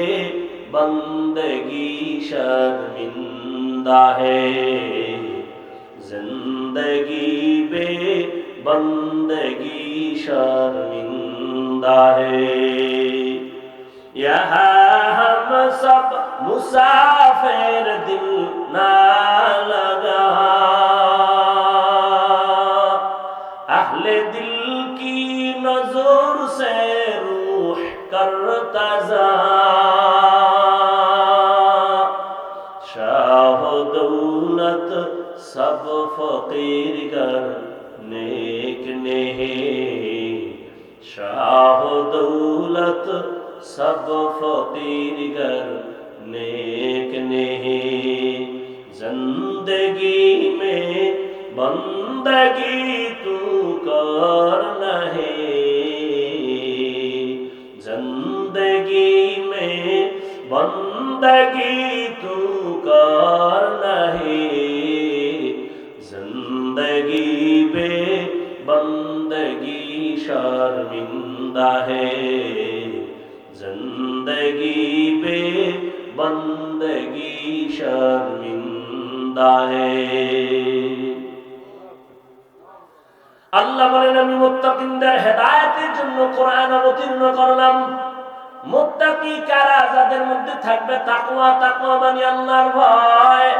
बंदगी शर्मिंदा है, जिंदगी पे बंदगी शर्मिंदा है। यहाँ हम सब मुसाफिर, दिल ना लगा, अहले दिल की नजर से रूह करता जा, शाह दौलत सब फकीर कर नेक नहीं, शाह दौलत सब फकीर कर नेक नहीं, जिंदगी में बंदगी तू करना है, जिंदगी में बंदगी तू करना है, जिंदगी में बंदगी शर्मिंदा है, जिंदगी पे बंदगी शर्मिंदा है। আল্লাহ বলেন, আমি মুত্তাকিনদের হেদায়েতের জন্য কোরআন অবতীর্ণ করলাম। মুত্তাকি কারা? যাদের মধ্যে থাকবে তাকওয়া। তাকওয়া মানে আল্লাহর ভয়।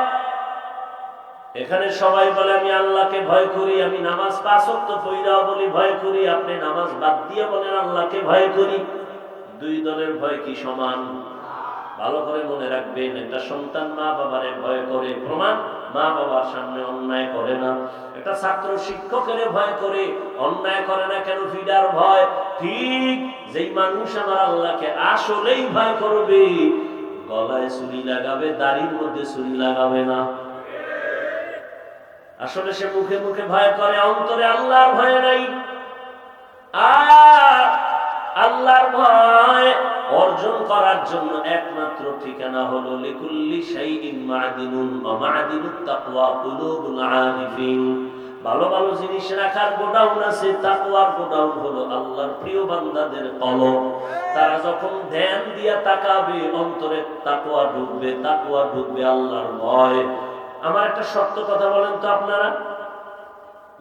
এখানে সবাই বলে আমি আল্লাহকে ভয় করি, আমি নামাজ 5 ওয়াক্ত পড়াও বলি ভয় করি। আপনি নামাজ বাদ দিয়ে বলেন আল্লাহকে ভয় করি। দুই দলের ভয় কি সমান? ভালো করে মনে রাখবেন, একটা সন্তান মা বাবারে ভয় করে, প্রমাণ মা বাবার সামনে অন্যায় করে না। একটা ছাত্র শিক্ষকের ভয় করে, অন্যায় করে না কেন? ফিডার ভয়। ঠিক যেই মানুষ আমার আল্লাহকে আসলেই ভয় করবে, গলায় ছুরি লাগাবে, দাড়ির মধ্যে ছুরি লাগাবে না। আসলে সে মুখে মুখে ভয় করে, অন্তরে আল্লাহর ভয় নাই। আর আল্লাহর ভয় অর্জন করার জন্য একমাত্র ঠিকানা হলো লিকুল্লি শাইইন মা'দিনুন ওয়া মা'দিনুত তাকওয়া কুলুবুল আরিফিন। ভালো ভালো জিনিস রাখার গোডাউন আছে, তাকওয়ার গোডাউন হলো আল্লাহর প্রিয় বান্দাদের কলব। তারা যখন ধ্যান দিয়া তাকাবে, অন্তরে তাকওয়া ঢুকবে, তাকওয়া ঢুকবে, আল্লাহর ভয়। আমার একটা সত্য কথা বলেন তো, আপনারা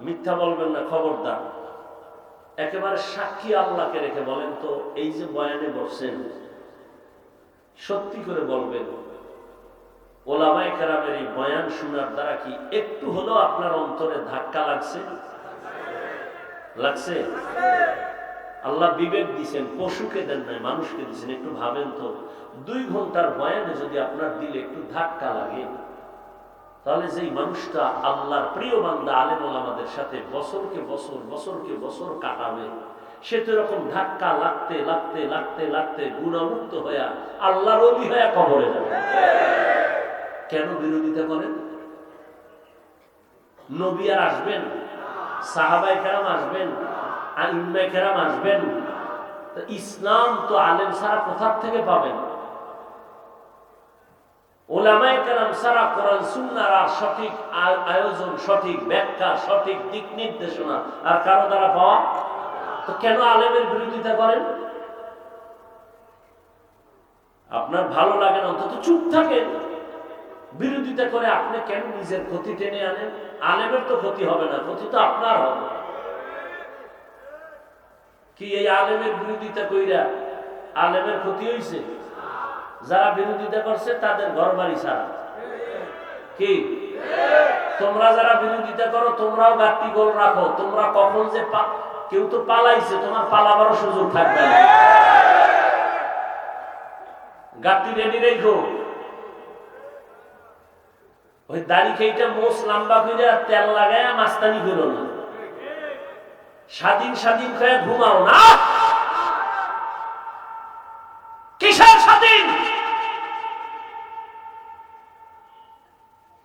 মিথ্যা বলবেন না, খবরদার। একেবারে সাক্ষী আল্লাহকে রেখে বলেন তো, এই যে বয়ানে বসছেন, সত্যি করে বলবেন, ওলামায়ে কেরামের এই বয়ান শোনার দ্বারা কি একটু হলেও আপনার অন্তরে ধাক্কা লাগছে? লাগছে? আল্লাহ বিবেক দিয়েছেন, পশুকে দেন নাই, মানুষকে দিয়েছেন। একটু ভাবেন তো, 2 ঘন্টার বয়ানে যদি আপনার দিলে একটু ধাক্কা লাগে, তাহলে যেই মানুষটা আল্লাহর প্রিয় বান্দা আলেম ওলামাদের সাথে বছরকে বছর কাটাবে, সে তো এরকম ধাক্কা লাগতে লাগতে লাগতে লাগতে গুণামুক্ত হয়ে আল্লাহর ওলি হয়ে কবরে যাবে। কেন বিরোধিতা করেন? নবী আর আসবেন, সাহাবায়ে কেরাম আসবেন, আইম্মায়ে কেরাম আসবেন। ইসলাম তো আলেম ছাড়া কোথা থেকে পাবেন? ওলামায়ে কেরাম ছাড়া কোরআন সুন্নাহর আর সঠিক আয়োজন, সঠিক ব্যাখ্যা, সঠিক দিক নির্দেশনা আর কারো দ্বারা পাওয়া। তো কেন আলেমের বিরোধিতা করেন? আপনার ভালো লাগে না, অন্তত চুপ থাকেন। বিরোধিতা করে আপনি কেন নিজের ক্ষতি টেনে আনেন? আলেমের তো ক্ষতি হবে না, ক্ষতি তো আপনার হবে। কি এই আলেমের বিরোধিতা কইরা আলেমের ক্ষতি হইছে? যারা বিরোধিতা করছে তাদের ঘর বাড়ি ছাড়া। কি তোমরা যারা বিরোধিতা করো, তোমরাও গাঁটটি গোল রাখো। তোমরা কখন যে কেউ তো পালাইছে, তোমার পালাবারও সুযোগ থাকবে না। গাঁটটি রেডি রেখো। ওই দাড়ি খেইটা মোষ লম্বা করে তেল লাগায় মাস্তানি করো না। স্বাধীন স্বাধীন খেয়ে ঘুমাও না। কিসের স্বাধীন?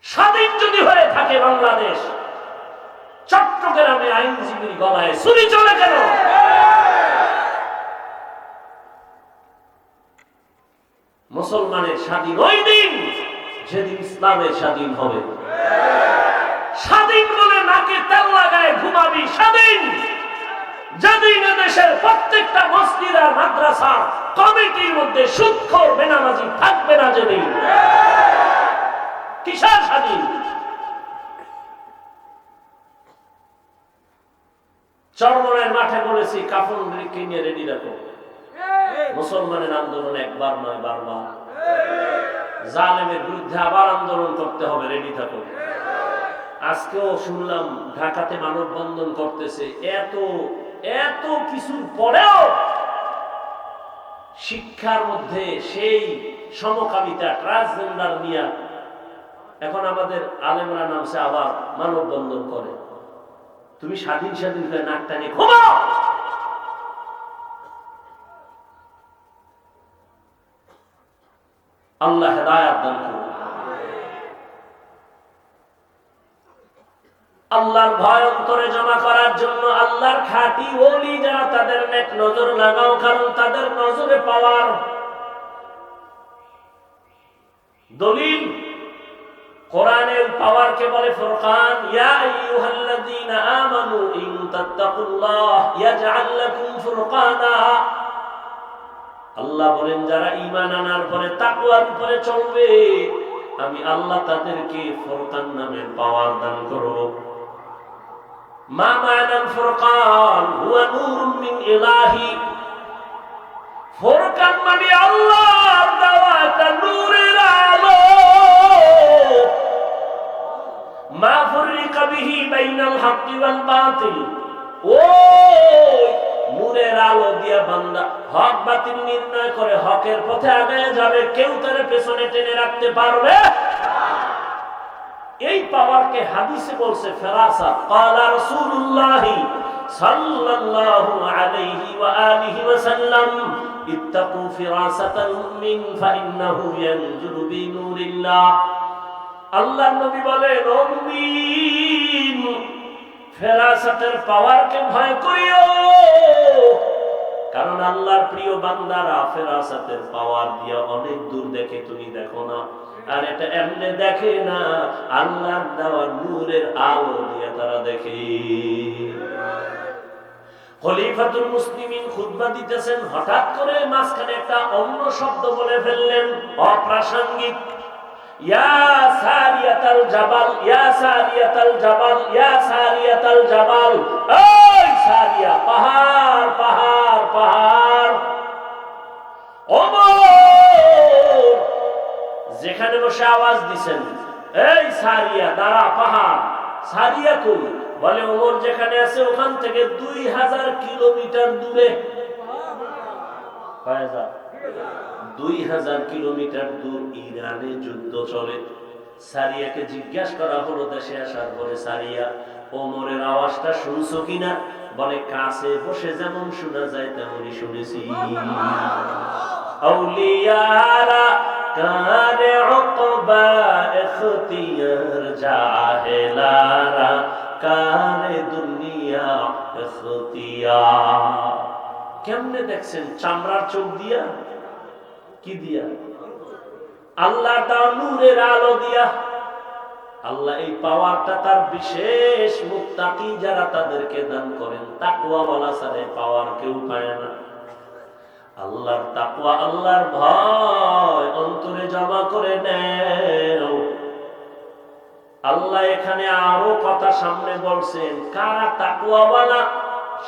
স্বাধীন যদি হয়ে থাকে বাংলাদেশ, চট্টগ্রামে আইনজীবীর গলায় ছুরি চলে কেন? মুসলমানের স্বাধীন ওই দিন যেদিন ইসলামের স্বাধীন হবে। স্বাধীন বলে নাকে তেল লাগায় ঘুমাবি স্বাধীন যেদিন দেশের প্রত্যেকটা মসজিদ আর মাদ্রাসা কমিটির মধ্যে সুদখোর বেনামাজি থাকবে না। যেদিন কিসের স্বাধীন? চরমনের মাঠে বলেছি, কাফন কিনে রেডি রাখো। মুসলমানের আন্দোলন একবার নয়, বারবার। জালেমের বিরুদ্ধে আবার আন্দোলন করতে হবে, রেডি থাকো। আজকেও শুনলাম ঢাকাতে মানববন্ধন করতেছে। এত এত কিছুর পরেও শিক্ষার মধ্যে সেই সমকামিতা, ট্রান্সজেন্ডার নিয়ে এখন আমাদের আলেমরা নামছে আবার মানববন্ধন করে। তুমি স্বাধীন স্বাধীন করে নাক টানে ঘুমাও। আল্লাহ হেদায়েত দান করুন। আল্লাহর ভয় অন্তরে জমা করার জন্য আল্লাহর খাঁটি ওলি যারা, তাদের নেক নজর লাগাও, কারণ তাদের নজরে পাওয়ার দলিল কোরআনের পাওয়ারকে বলে ফুরকান। ইয়া আইয়ুহাল্লাযীনা আমানু ইন তাত্তাকুল্লাহ ইয়াজআল লাকুম ফুরকানা। আল্লাহ বলেন, যারা ঈমান আনার পরে তাকওয়ার উপরে চলবে, আমি আল্লাহ তাদেরকে ফুরকান নামের পাওয়ার দান করব। মা মানাল ফুরকান হুয়া নূরুম মিন ইলাহি। ফুরকান মানে আল্লাহর দেওয়া একটা নূরের আলো। মা ফুররিকা বিহি বাইনাল হাক্কি ওয়াল বাতিল। ও নূরের আলো দিয়া বান্দা হক বাতিল নির্ণয় করে হকের পথে আগায় যাবে, কেউ তার পেছনে টেনে রাখতে পারবে। এই পাওয়ারকে হাদিসে বলছে ফেরাসাত। ক্বালা রাসূলুল্লাহ সাল্লাল্লাহু আলাইহি ওয়া আলিহি ওয়াসাল্লাম ইত্তাকু ফিরাসাতাল মুমিন ফাইন্নাহু ইয়ানজুরু বিনুরিল্লাহ। আল্লাহর নবী বলেন, ও মুমিন, ফেরাসাতের পাওয়ারকে ভয় করিও, কারণ আল্লাহর প্রিয় বান্দারা ফেরাসাতের পাওয়ার দিয়ে অনেক দূর দেখে, তুমি দেখো না। আর এটা এমনি দেখে না, আল্লাহর দেওয়া নূরের আলো দিয়ে তারা দেখে। খলিফাতুল মুসলিমিন খুতবা দিতেছেন, হঠাৎ করে মাঝখানে একটা অন্য শব্দ বলে ফেললেন, অপ্রাসঙ্গিক। ইয়া সারিয়াতাল জাবাল, ইয়া সারিয়াতাল জাবাল, ইয়া সারিয়াতাল জাবাল। এই সারিয়া, পাহাড় পাহাড় পাহাড়। ওমর যেখানে বসে আওয়াজ দিছেন, এই সারিয়া দাঁড়া, পাহাড়। সারিয়া কই? বলে ওমর যেখানে আছে ওখান থেকে 2000 কিলোমিটার দূরে। 2000 কিলোমিটার দূর ইরানে যুদ্ধ চলে। সারিয়াকে জিজ্ঞাসা করা হলো দেশে আসার পরে, সারিয়া ওমরের আওয়াজটা শুনছো কিনা? বলে কাছে বসে যেমন শোনা যায় তেমনই শুনেছি। আউলিয়ারা কারে উকবা ইখতিয়ার, জাহেলারা কারে দুনিয়া ইখতিয়ার। কেমনে দেখছেন? চামড়ার চোখ দিয়া? কি দিয়া? আল্লাহ তার নূরের আলো দিয়া। আল্লাহ এই পাওয়ারটা তার বিশেষ মুত্তাকি যারা তাদেরকে দান করেন। তাকওয়াওয়ালা ছাড়া পাওয়ার কেউ পায় না। আল্লাহর তাকওয়া, আল্লাহর ভয় অন্তরে জমা করে নেও। আল্লাহ এখানে আরো কথা সামনে বলছেন, কারা তাকওয়াওয়ালা।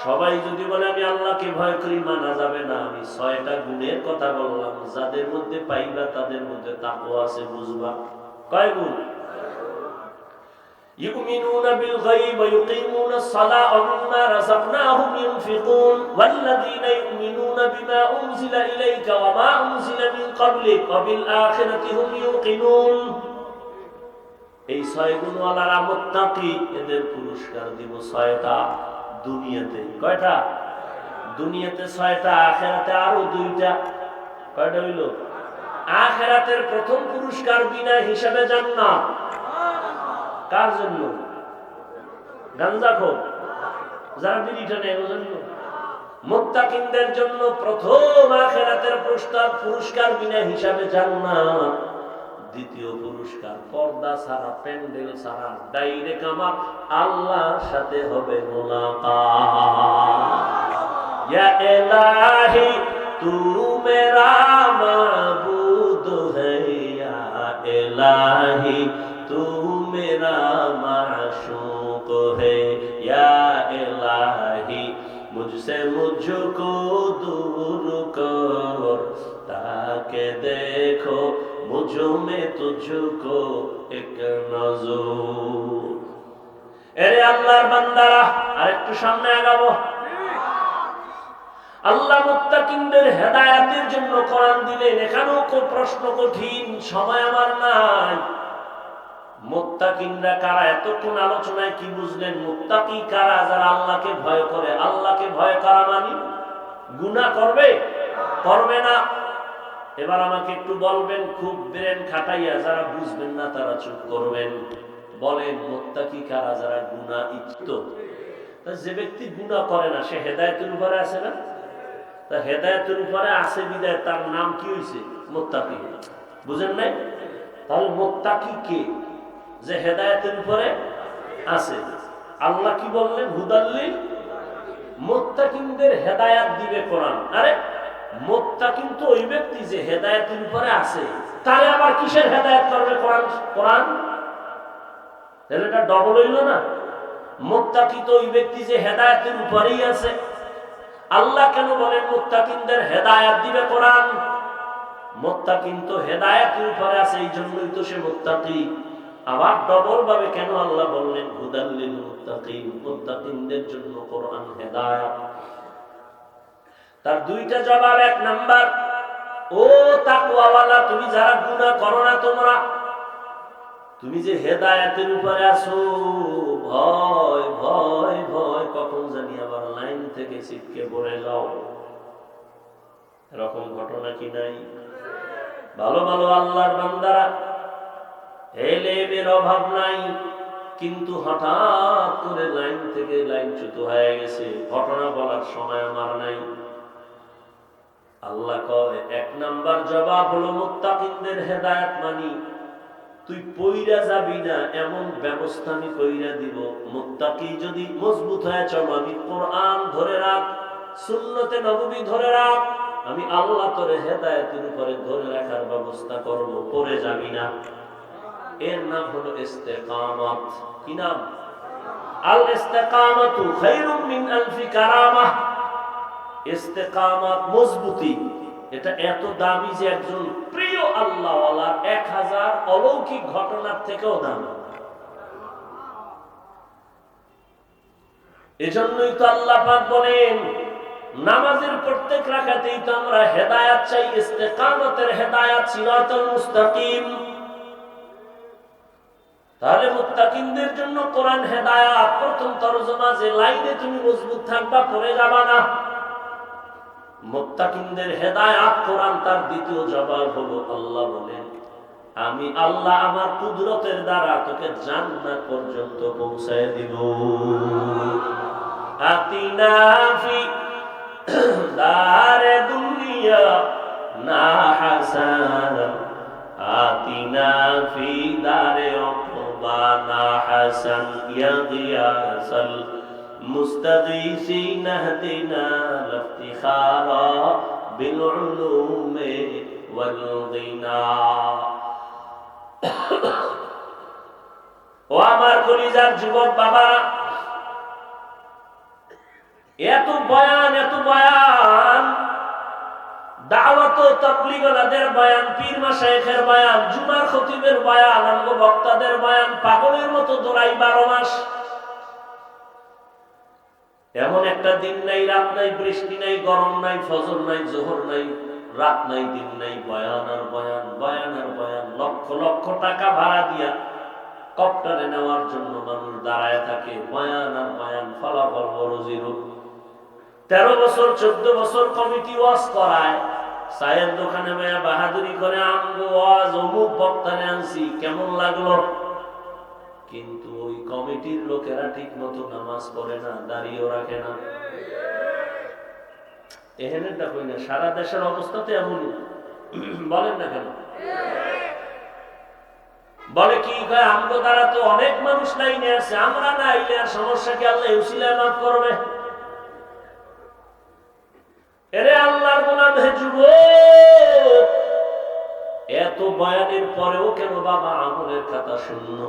সবাই যদি বলে আমি আল্লাহকে ভয় করি, মানা যাবে না। আমি 6টা গুণের কথা বললাম, যাদের মধ্যে পাইবা তাদের মধ্যে তাকওয়া আছে, বুঝবা। কয় গুণ? يؤمنون بالغيب ويقيمون الصلاة ومما رزقناهم ينفقون والذين يؤمنون بما أنزل إليك وما أنزل من قبلك وبالآخرة هم يوقنون। এই 6 গুণওয়ালারা মুত্তাকি, এদের পুরস্কার দিব 6টা দুনিয়াতে। কয়টা? দুনিয়াতে 6টা, আখিরাতে আরো 2টা। কয়টা হইল? আখিরাতের প্রথম পুরস্কার বিনা হিসাবে জান্নাত। কার জন্য? গাঞ্জাখোর যারা বিড়িটা নেয় ওর জন্য। মুত্তাকিনদের জন্য প্রথম আখিরাতের পুরস্কার বিনা হিসাবে জান্নাত। দ্বিতীয় পুরস্কার পর্দা ছাড়া, প্যান্ডেল ছাড়া, ডাইরেক্ট আমার আল্লাহর সাথে হবে মুলাকাত। ইয়া ইলাহি তু মেরা মাবুদ হ্যায়, ইয়া ইলাহি तू मेरा माशूक है, या इलाही मुझसे मुझको दूर कर, ताकि देखो मुझ में तुझको एक नजर। এরে আল্লাহর বান্দারা, আরেকটু সামনে আগাবো। আল্লাহ মুত্তাকিনদের হেদায়েতের জন্য কোরআন দিলেন। এখানেও প্রশ্ন কঠিন, সময় আমার নাই। মুত্তাকিনরা কারা? এতক্ষণ আলোচনায় কি বুঝলেন? মুত্তাকি কারা? যারা আল্লাহকে ভয় করে। আল্লাহকে ভয় করা মানে গুনাহ করবে? করবে না। এবার আমাকে একটু বলবেন, খুব ব্রেন খাটাইয়া, যারা বুঝবেন না তারা চুপ করবেন। বলেন মুত্তাকি কারা? যারা গুনাহ ইচ্ছুক। যে ব্যক্তি গুনাহ করে না সে হেদায়েতের উপরে আছে না? তা হেদায়েতের উপরে আছে বিদায় তার নাম কি হইছে? মুত্তাকি। বুঝেন নাই? তাহলে মুত্তাকি কে? যে হেদায়েতের উপরে আছে। আল্লাহ কি বললেন? হুদাল্লিল মুত্তাকিনদের হেদায়েত দিবে কোরআন। আরে মুত্তাকিন তো ওই ব্যক্তি যে হেদায়েতের উপরে আছে, তারে আবার কিসের হেদায়েত করবে কোরআন? কোরআন তাহলে এটা ডবল হইল না? মুত্তাকি তো ওই ব্যক্তি যে হেদায়েতের উপরেই আছে। আল্লাহ কেন বলেন মুত্তাকিনদের হেদায়েত দিবে কোরআন? মুত্তাকিন তো হেদায়েতের উপরে আছে, এই জন্যই তো সে মুত্তাকি। আবার ডবল ভাবে কেন আল্লাহ বললেন হুদাল লিল মুত্তাকিন? মুত্তাকিনদের জন্য কোরআন হেদায়েত। তার দুইটা জবাব। এক নাম্বার, ও তাকওয়াওয়ালা, তুমি যারা গুনাহ করো না, তুমি যে হেদায়েতের উপরে আছো, ভয় ভয় ভয় কখন জানি আবার লাইন থেকে ছিটকে পড়ে যাও। এরকম ঘটনা কি নাই? ভালো ভালো আল্লাহর বান্দারা, এলেমের অভাব নাই, কিন্তু হঠাৎ করে লাইন থেকে লাইনচ্যুত হয়ে গেছে। ঘটনা বলার সময় আমার নাই। আল্লাহ কয়, এক নাম্বার জবাব হলো মুত্তাকিনদের হেদায়েত মানি, তুই পইরা যাবি না এমন ব্যবস্থা আমি কইরা দিব। মুত্তাকি যদি মজবুত হয়ে চলো, আমি কোরআন ধরে রাখ, সুন্নতে নববী ধরে রাখ, আমি আল্লাহ তোরে হেদায়েতের উপরে ধরে রাখার ব্যবস্থা করব, পড়ে যাবি না। এর নাম হলো ইস্তেকামত। কি নাম? আল ইস্তেকামাতু খায়রুম মিন আলফি কারামাহ। ইস্তেকামত, মজবুতি, এটা এত দামি যে একজন প্রিয় আল্লাহওয়ালার 1000 অলৌকিক ঘটনার থেকেও দামি। এজন্যই তো আল্লাহ পাক বলেন, নামাজের প্রত্যেক রাকাতেই তো আমরা হেদায়েত চাই, ইস্তেকামতের হেদায়েত, সিরাতাল মুস্তাকিম। তাহলে মুত্তাকিনদের জন্য কোরআন হেদায়েত। প্রথম তরজমা, যে লাইনে তুমি মজবুত থাকবা, পড়ে যাবা না। মুত্তাকিনদের হেদায়েত কোরআন। তার দ্বিতীয় জবাব হলো, আল্লাহ বলেন, আমি আল্লাহ আমার কুদরতের দ্বারা তোকে জান্নাত পর্যন্ত পৌঁছায় দিব। আতিনা ফি দারে দুনিয়া না হাসান, আতিনা ফি দারে উকবা না হাসান, ইয়া গিয়াসাল মুস্তাগীসিন ইহদিনা লিফতিখারা বিল উলুমি ওয়াল গিনা। ও আমার কলিজার যুবক বাবারা, এত বয়ান, এত বয়ান, দাওয়াত ও তাবলীগওয়ালাদের বয়ান, পীর মাশায়েখের বয়ান, জুমার খতিবের বয়ান, আমগো বক্তাদের বয়ান, পাগলের মতো দৌড়াই 12 মাস। এমন একটা দিন নাই, রাত নাই, বৃষ্টি নাই, গরম নাই, ফজর নাই, জোহর নাই, রাত নাই, দিন নাই, বয়ান আর বয়ান, বয়ান আর বয়ান। লক্ষ লক্ষ টাকা ভাড়া দিয়া কপ্টারে নেওয়ার জন্য মানুষ দাঁড়ায় থাকে, বয়ান আর বয়ান, ফলাফল বড় জিরো। 13 বছর 14 বছর কমিটি ওয়াজ করায়, চায়ের দোকানে মেয়া বাহাদুরি করে, আমগো ওয়াজ অমুক বক্তারে আনছি, কেমন লাগলো? কিন্তু ওই কমিটির লোকেরা ঠিক মতো নামাজ পড়ে না, দাঁড়িয়েও রাখে না। এহেনেরটা কই না, সারা দেশের অবস্থা তো এমনই। বলেন না কেন? বলে কি, আমগো দ্বারা তো অনেক মানুষ লাইনে আছে, আমরা না আইলে আর সমস্যা কি, আল্লাহ উসিলায় মাফ করবে। এরে আল্লাহর গোলাম হে যুবক, এত বয়ানের পরেও কেন বাবা আমলের খাতা শূন্য?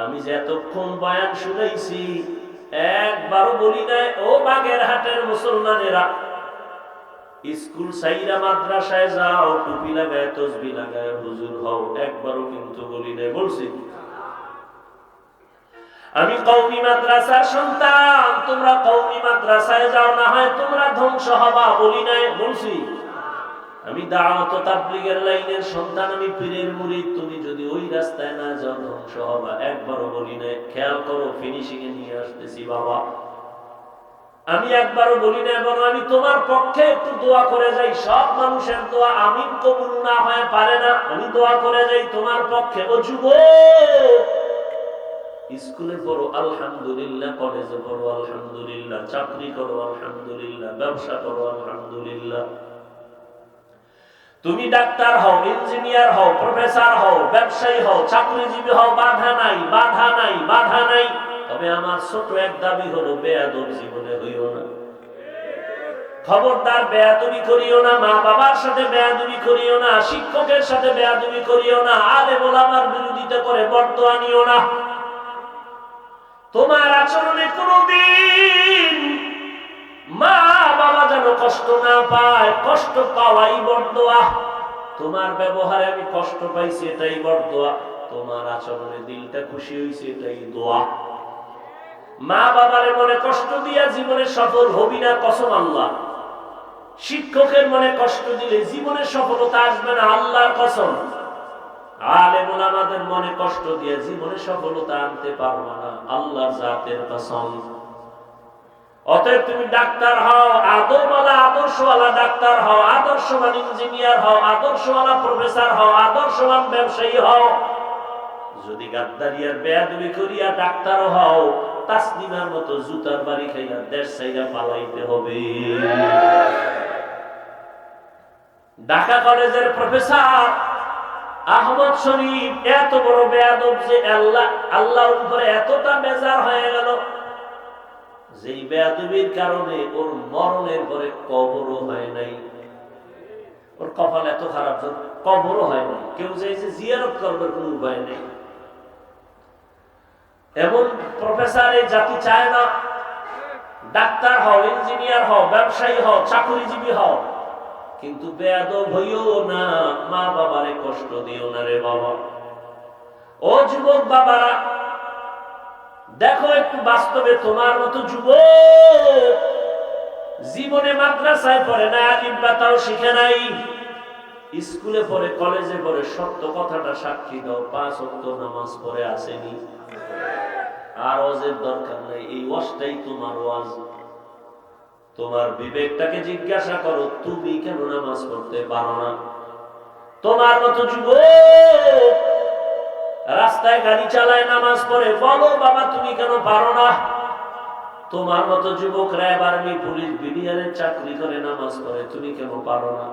আমি যে এতক্ষণ বয়ান শুনাইছি, একবারও বলি নাই, ও বাগেরহাটের মুসলমানেরা, স্কুল সাইরা মাদ্রাসায় যাও, টুপি লাগায়, তসবি লাগায় হুজুর হও, একবারও কিন্তু বলি নাই। বলছি আমি কওমি মাদ্রাসার সন্তান, তোমরা কওমি মাদ্রাসায় যাও, না হয় তোমরা ধ্বংস হবা, বলি নাই? বলছি আমি দাওয়াত ও তাবলীগের লাইনের সন্তান, আমি পীরের মুরিদ, তুমি যদি ওই রাস্তায় না যাও ধ্বংস হবা, একবারও বলি নাই। খেয়াল করো, ফিনিশিং এ নিয়ে আসতেছি বাবা। আমি একবারও বলি না, এবং আমি তোমার পক্ষে একটু দোয়া করে যাই। সব মানুষের দোয়া আমিন কবুল না হয় পারে না, আমি দোয়া করে যাই তোমার পক্ষে। ও যুবক, স্কুলে পড়ো আলহামদুলিল্লাহ, কলেজে পড়ো আলহামদুলিল্লাহ, চাকরি করো আলহামদুলিল্লাহ, ব্যবসা করো আলহামদুলিল্লাহ। তুমি ডাক্তার হও, ইঞ্জিনিয়ার হও, প্রফেসর হও, ব্যবসায়ী হও, চাকরিজীবী হও, বাধা নাই, বাধা নাই, বাধা নাই। তবে আমার ছোট এক দাবি হলো, বেয়াদব জীবনে হইও না। খবরদার বেয়াদবি করিও না, মা বাবার সাথে বেয়াদবি করিও না, শিক্ষকের সাথে বেয়াদবি করিও না, আলেম ওলামার বিরোধিতা করে বরদোয়া নিও না। তোমার আচরণে কোনদিন মা বাবা যেন কষ্ট না পায়, কষ্ট পাওয়াই বরদোয়া। তোমার ব্যবহারে আমি কষ্ট পাইছি, এটাই বরদোয়া। তোমার আচরণে দিলটা খুশি হইছে, এটাই দোয়া। মা বাবারে মনে কষ্ট দিয়া জীবনে সফল হবি না, কসম আল্লাহ। শিক্ষকের মনে কষ্ট দিলে জীবনে সফলতা আসবে না, আল্লাহর কসম। আলেম ওলামাদের মনে কষ্ট দিয়ে জীবনে সফলতা আনতে পারবে না, আল্লাহর জাতের কসম। অতএব তুমি ডাক্তার হও, আদরওয়ালা আদর্শওয়ালা ডাক্তার হও, আদর্শবান ইঞ্জিনিয়ার হও, আদর্শওয়ালা প্রফেসর হও, আদর্শবান ব্যবসায়ী হও। যদি গাদ্দারি আর বেয়াদবি করিয়া ডাক্তার হও, তাসলিমার মতো জুতার বাড়ি খাইয়া দেশ ছাইরা পালাইতে হবে। ঢাকা কলেজের প্রফেসর আহমদ শরীফ এত বড় বেয়াদব যে আল্লাহর উপরে এতটা বেজার হয়ে গেল, যেই বেয়াদবির কারণে ওর মরণের পরে কবরও হয় নাই। ওর কপাল এত খারাপ যে কবরও হয় নাই, কেউ যে জিয়ারত করবার কোনো উপায় নেই। এমন প্রফেসর এই জাতি চায় না। ডাক্তার হও, ইঞ্জিনিয়ার হও, ব্যবসায়ী হও, চাকরিজীবী হও, কিন্তু বেয়াদব হইও না, মা বাবারে কষ্ট দিও না রে বাবা। ও যুবক বাবারা, দেখো একটু বাস্তবে, তোমার মতো যুবক জীবনে মাদ্রাসায় পড়ে না, আলিফ বা তাও শিখে নাই, স্কুলে পড়ে, কলেজে পড়ে, সত্য কথাটা সাক্ষী দাও, 5 ওয়াক্ত নামাজ পড়ে আসেনি। আর ওয়াজের দরকার নাই, এই ওয়াজটাই তোমার ওয়াজ। তোমার বিবেকটাকে জিজ্ঞাসা করো, তুমি কেন নামাজ পড়তে পারো না? তোমার মতো যুবক রাস্তায় গাড়ি চালায়, নামাজ পড়ে, বলো বাবা তুমি কেন পারো না? তোমার মতো যুবক র্যাব, আর্মি, পুলিশ, বিডিআরের চাকরি করে, নামাজ পড়ে, তুমি কেন পারো না?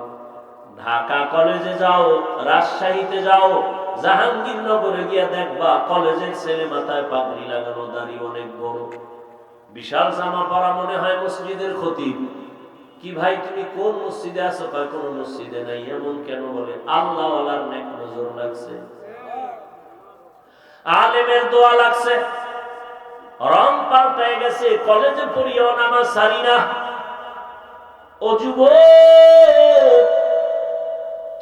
ঢাকা কলেজে যাও, রাজশাহীতে যাও, জাহাঙ্গীরনগরে গিয়া দেখবা কলেজের ছেলে মাথায় পাগড়ি লাগানো, দাড়ি অনেক বড়, বিশাল জামা পরা, মনে হয় মসজিদের খতিব। কি ভাই তুমি কোন মসজিদে আছো? কয় কোন মসজিদে নাই। এমন কেন? বলে আল্লাহ ওয়ালার নেক নজর লাগছে, আলেমের দোয়া লাগছে, রং পাল্টায় গেছে, কলেজে পড়িও নামাজ সারি না। ও যুবক,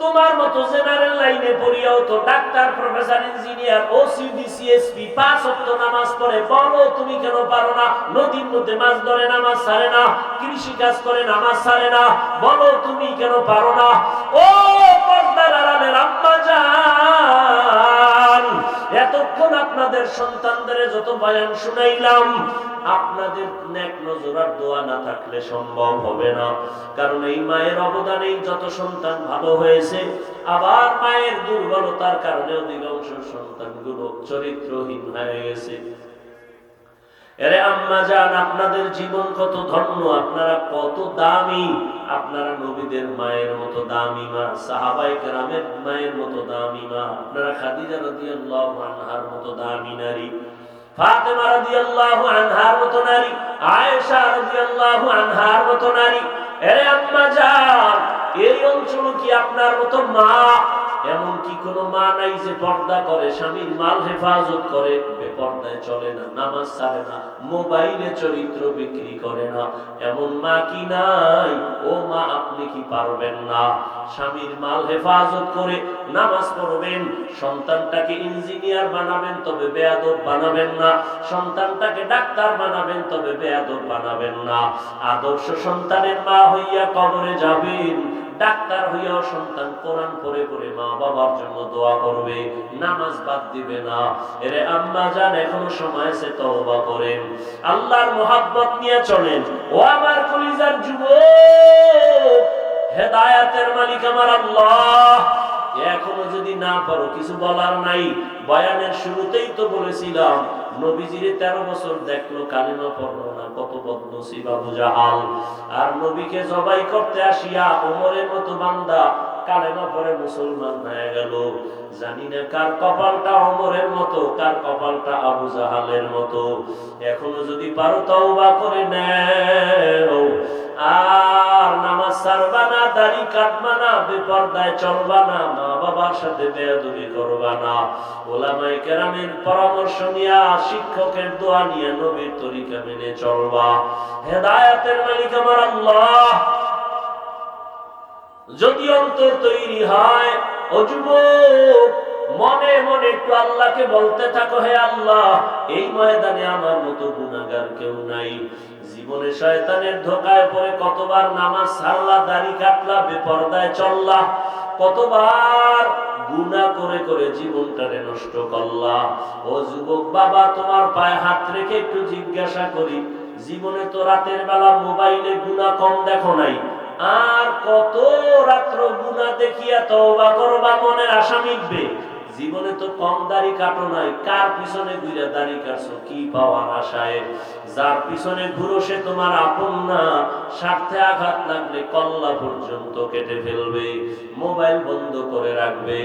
তোমার মতো জেনারেল লাইনে পড়িয়াও তো doctor, professor, engineer, OC, DC SP 5 ওয়াক্ত নামাজ পড়ে, বলো তুমি কেন পারো না? নদীর মধ্যে মাছ ধরে, নামাজ ছাড়ে না, কৃষি কাজ করে, নামাজ ছাড়ে না, বলো তুমি কেন পারো না? ও পর্দার আড়ালের আম্মা জান, এতক্ষণ আপনাদের সন্তানদের যত বয়ান শুনাইলাম, আপনাদের নেক নজর আর দোয়া না থাকলে সম্ভব হবে না। কারণ এই মায়ের অবদানেই যত সন্তান ভালো হয়েছে, আবার মায়ের দুর্বলতার কারণে অধিকাংশ সন্তানগুলো চরিত্রহীন হয়ে গেছে। এরে আম্মা জান, আপনাদের জীবন কত ধন্য, আপনারা কত দামি। আপনারা নবীদের মায়ের মতো দামি মা, সাহাবায়ে কেরামের মায়ের মতো দামি মা, আপনারা খাদিজা রাদিয়াল্লাহু আনহার মতো দামি নারী, ফাতেমা রাদিয়াল্লাহু আনহার মতো নারী, আয়েশা রাদিয়াল্লাহু আনহার মতো নারী। এরে আম্মা জান, এই অঞ্চল কি আপনার মতো মা? এমন কি কোনো মা নাই যে পর্দা করে, স্বামীর মাল হেফাজত করে, বেপর্দায় চলে না, নামাজ ছাড়ে না, মোবাইলে চরিত্র বিক্রি করে না? এমন মা কি নাই? ও মা, আপনি কি পারবেন না? স্বামীর মাল হেফাজত করে নামাজ পড়বেন, সন্তানটাকে ইঞ্জিনিয়ার বানাবেন, তবে বেয়াদব বানাবেন না। সন্তানটাকে ডাক্তার বানাবেন, তবে বেয়াদব বানাবেন না। আদর্শ সন্তানের মা হইয়া কবরে যাবেন, ডাক্তার হইয়াও সন্তান কোরআন পড়ে পড়ে মা বাবার জন্য দোয়া করবে, নামাজ বাদ দিবে না। এরে আম্মা জান, এখনো সময় আছে, তওবা করেন, আল্লাহর মোহাব্বত নিয়ে চলেন। ও আমার কলিজার যুবক, হেদায়েতের মালিক আমার আল্লাহ। এখনো যদি না পারো, কিছু বলার নাই। বয়ানের শুরুতেই তো বলেছিলাম, নবীজির 13 বছর দেখলো, কালিমা পড়লো না, কত বদনসিব আবু জাহাল। আর নবীকে জবাই করতে আসিয়া ওমরের মতো বান্দা কালেমা পড়ে মুসলমান হয়ে গেল। জানি না কার কপালটা ওমরের মতো, কার কপালটা আবু জাহালের মতো। এখনো যদি পারো তওবা করে নাও, আর নামাজ ছাড়বা না, দাড়ি কাটবা না, বেপরদায় চলবা না, মা বাবার সাথে বেয়াদবি করবা না। ওলামায়ে কেরামের পরামর্শ নিয়া, শিক্ষকের দোয়া নিয়ে, নবীর তরিকা মেনে চলবা। হেদায়েতের মালিক আমার আল্লাহ। যদি অন্তর তৈরি হয়, ও যুবক, মনে মনে একটু আল্লাহকে বলতে থাকো, হে আল্লাহ, এই ময়দানে আমার মতো গুনাহগার কেউ নাই। জীবনে শয়তানের ধোকায় পড়ে কতবার নামাজ ছাড়লা, দাড়ি কাটলা, বেপরদায় চললা, কতবার গুনাহ করে করে জীবনটারে নষ্ট করলা। ও যুবক বাবা, তোমার পায়ে হাত রেখে একটু জিজ্ঞাসা করি, জীবনে তো রাতের বেলা মোবাইলে গুনাহ কম দেখো নাই, আর কত রাত্র গুনাহ দেখিয়া তওবা করবা, মনের আশা মিটবে? জীবনে তো কম দাড়ি কাটো নাই, কার পিছনে ঘুরে দাড়ি কাটছো কি পাওয়ার আশায়? যার পিছনে ঘুরো সে তোমার আপন না, স্বার্থে আঘাত লাগলে কল্লা পর্যন্ত কেটে ফেলবে, মোবাইল বন্ধ করে রাখবে।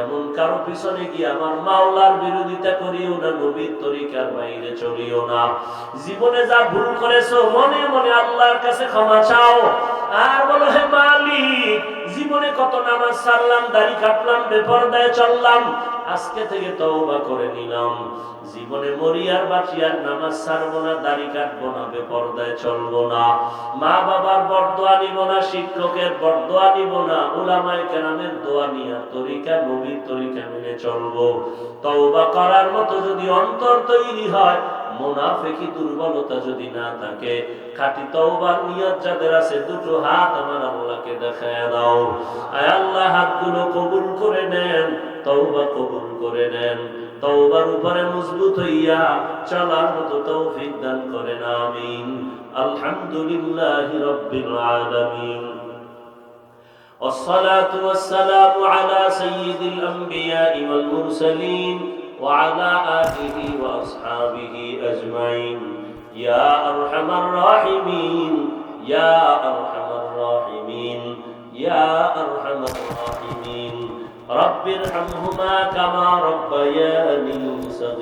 এমন কারো পিছনে গিয়ে আমার মাওলার বিরোধিতা করিও না, নবীর তরিকার বাইরে চলিও না। জীবনে যা ভুল করেছো মনে মনে আল্লাহর কাছে ক্ষমা চাও, আর বলো, হে মালিক, জীবনে কত নামাজ ছাড়লাম, দাড়ি কাটলাম, বেপরদায় চললাম, আজকে থেকে তওবা করে নিলাম। জীবনে মরি আর বাঁচি আর নামাজ ছাড়বো না, দাড়ি কাটবো না, বেপরদায় চলবো না, মা বাবার বরদোয়া নিব না, শিক্ষকের বরদোয়া নিব না, উলামায়ে কেরামের দোয়া নিয়ে তরিকা নবীর তরিকা মেনে চলবো। তওবা করার মতো যদি অন্তর তৈরি হয়, মুনাফিকি দুর্বলতা যদি না থাকে, খাঁটি তওবার নিয়ত যাদের আছে, দুটো হাত আমার আল্লাহকে দেখায় দাও। আয় আল্লাহ, হাতগুলো কবুল করে নেন, তওবা কবুল করে নেন, তওবার উপরে মজবুত হইয়া চলার মতো তৌফিক দান করেন, আমিন। আলহামদুলিল্লাহি রাব্বিল আলামিন। والصلاة والسلام على سيد الأنبياء والمرسلين وعلى آله وأصحابه أجمعين. يا أرحم الراحمين، يا أرحم الراحمين، يا أرحم الراحمين. رب ارحمهما كما ربياني صغيرا.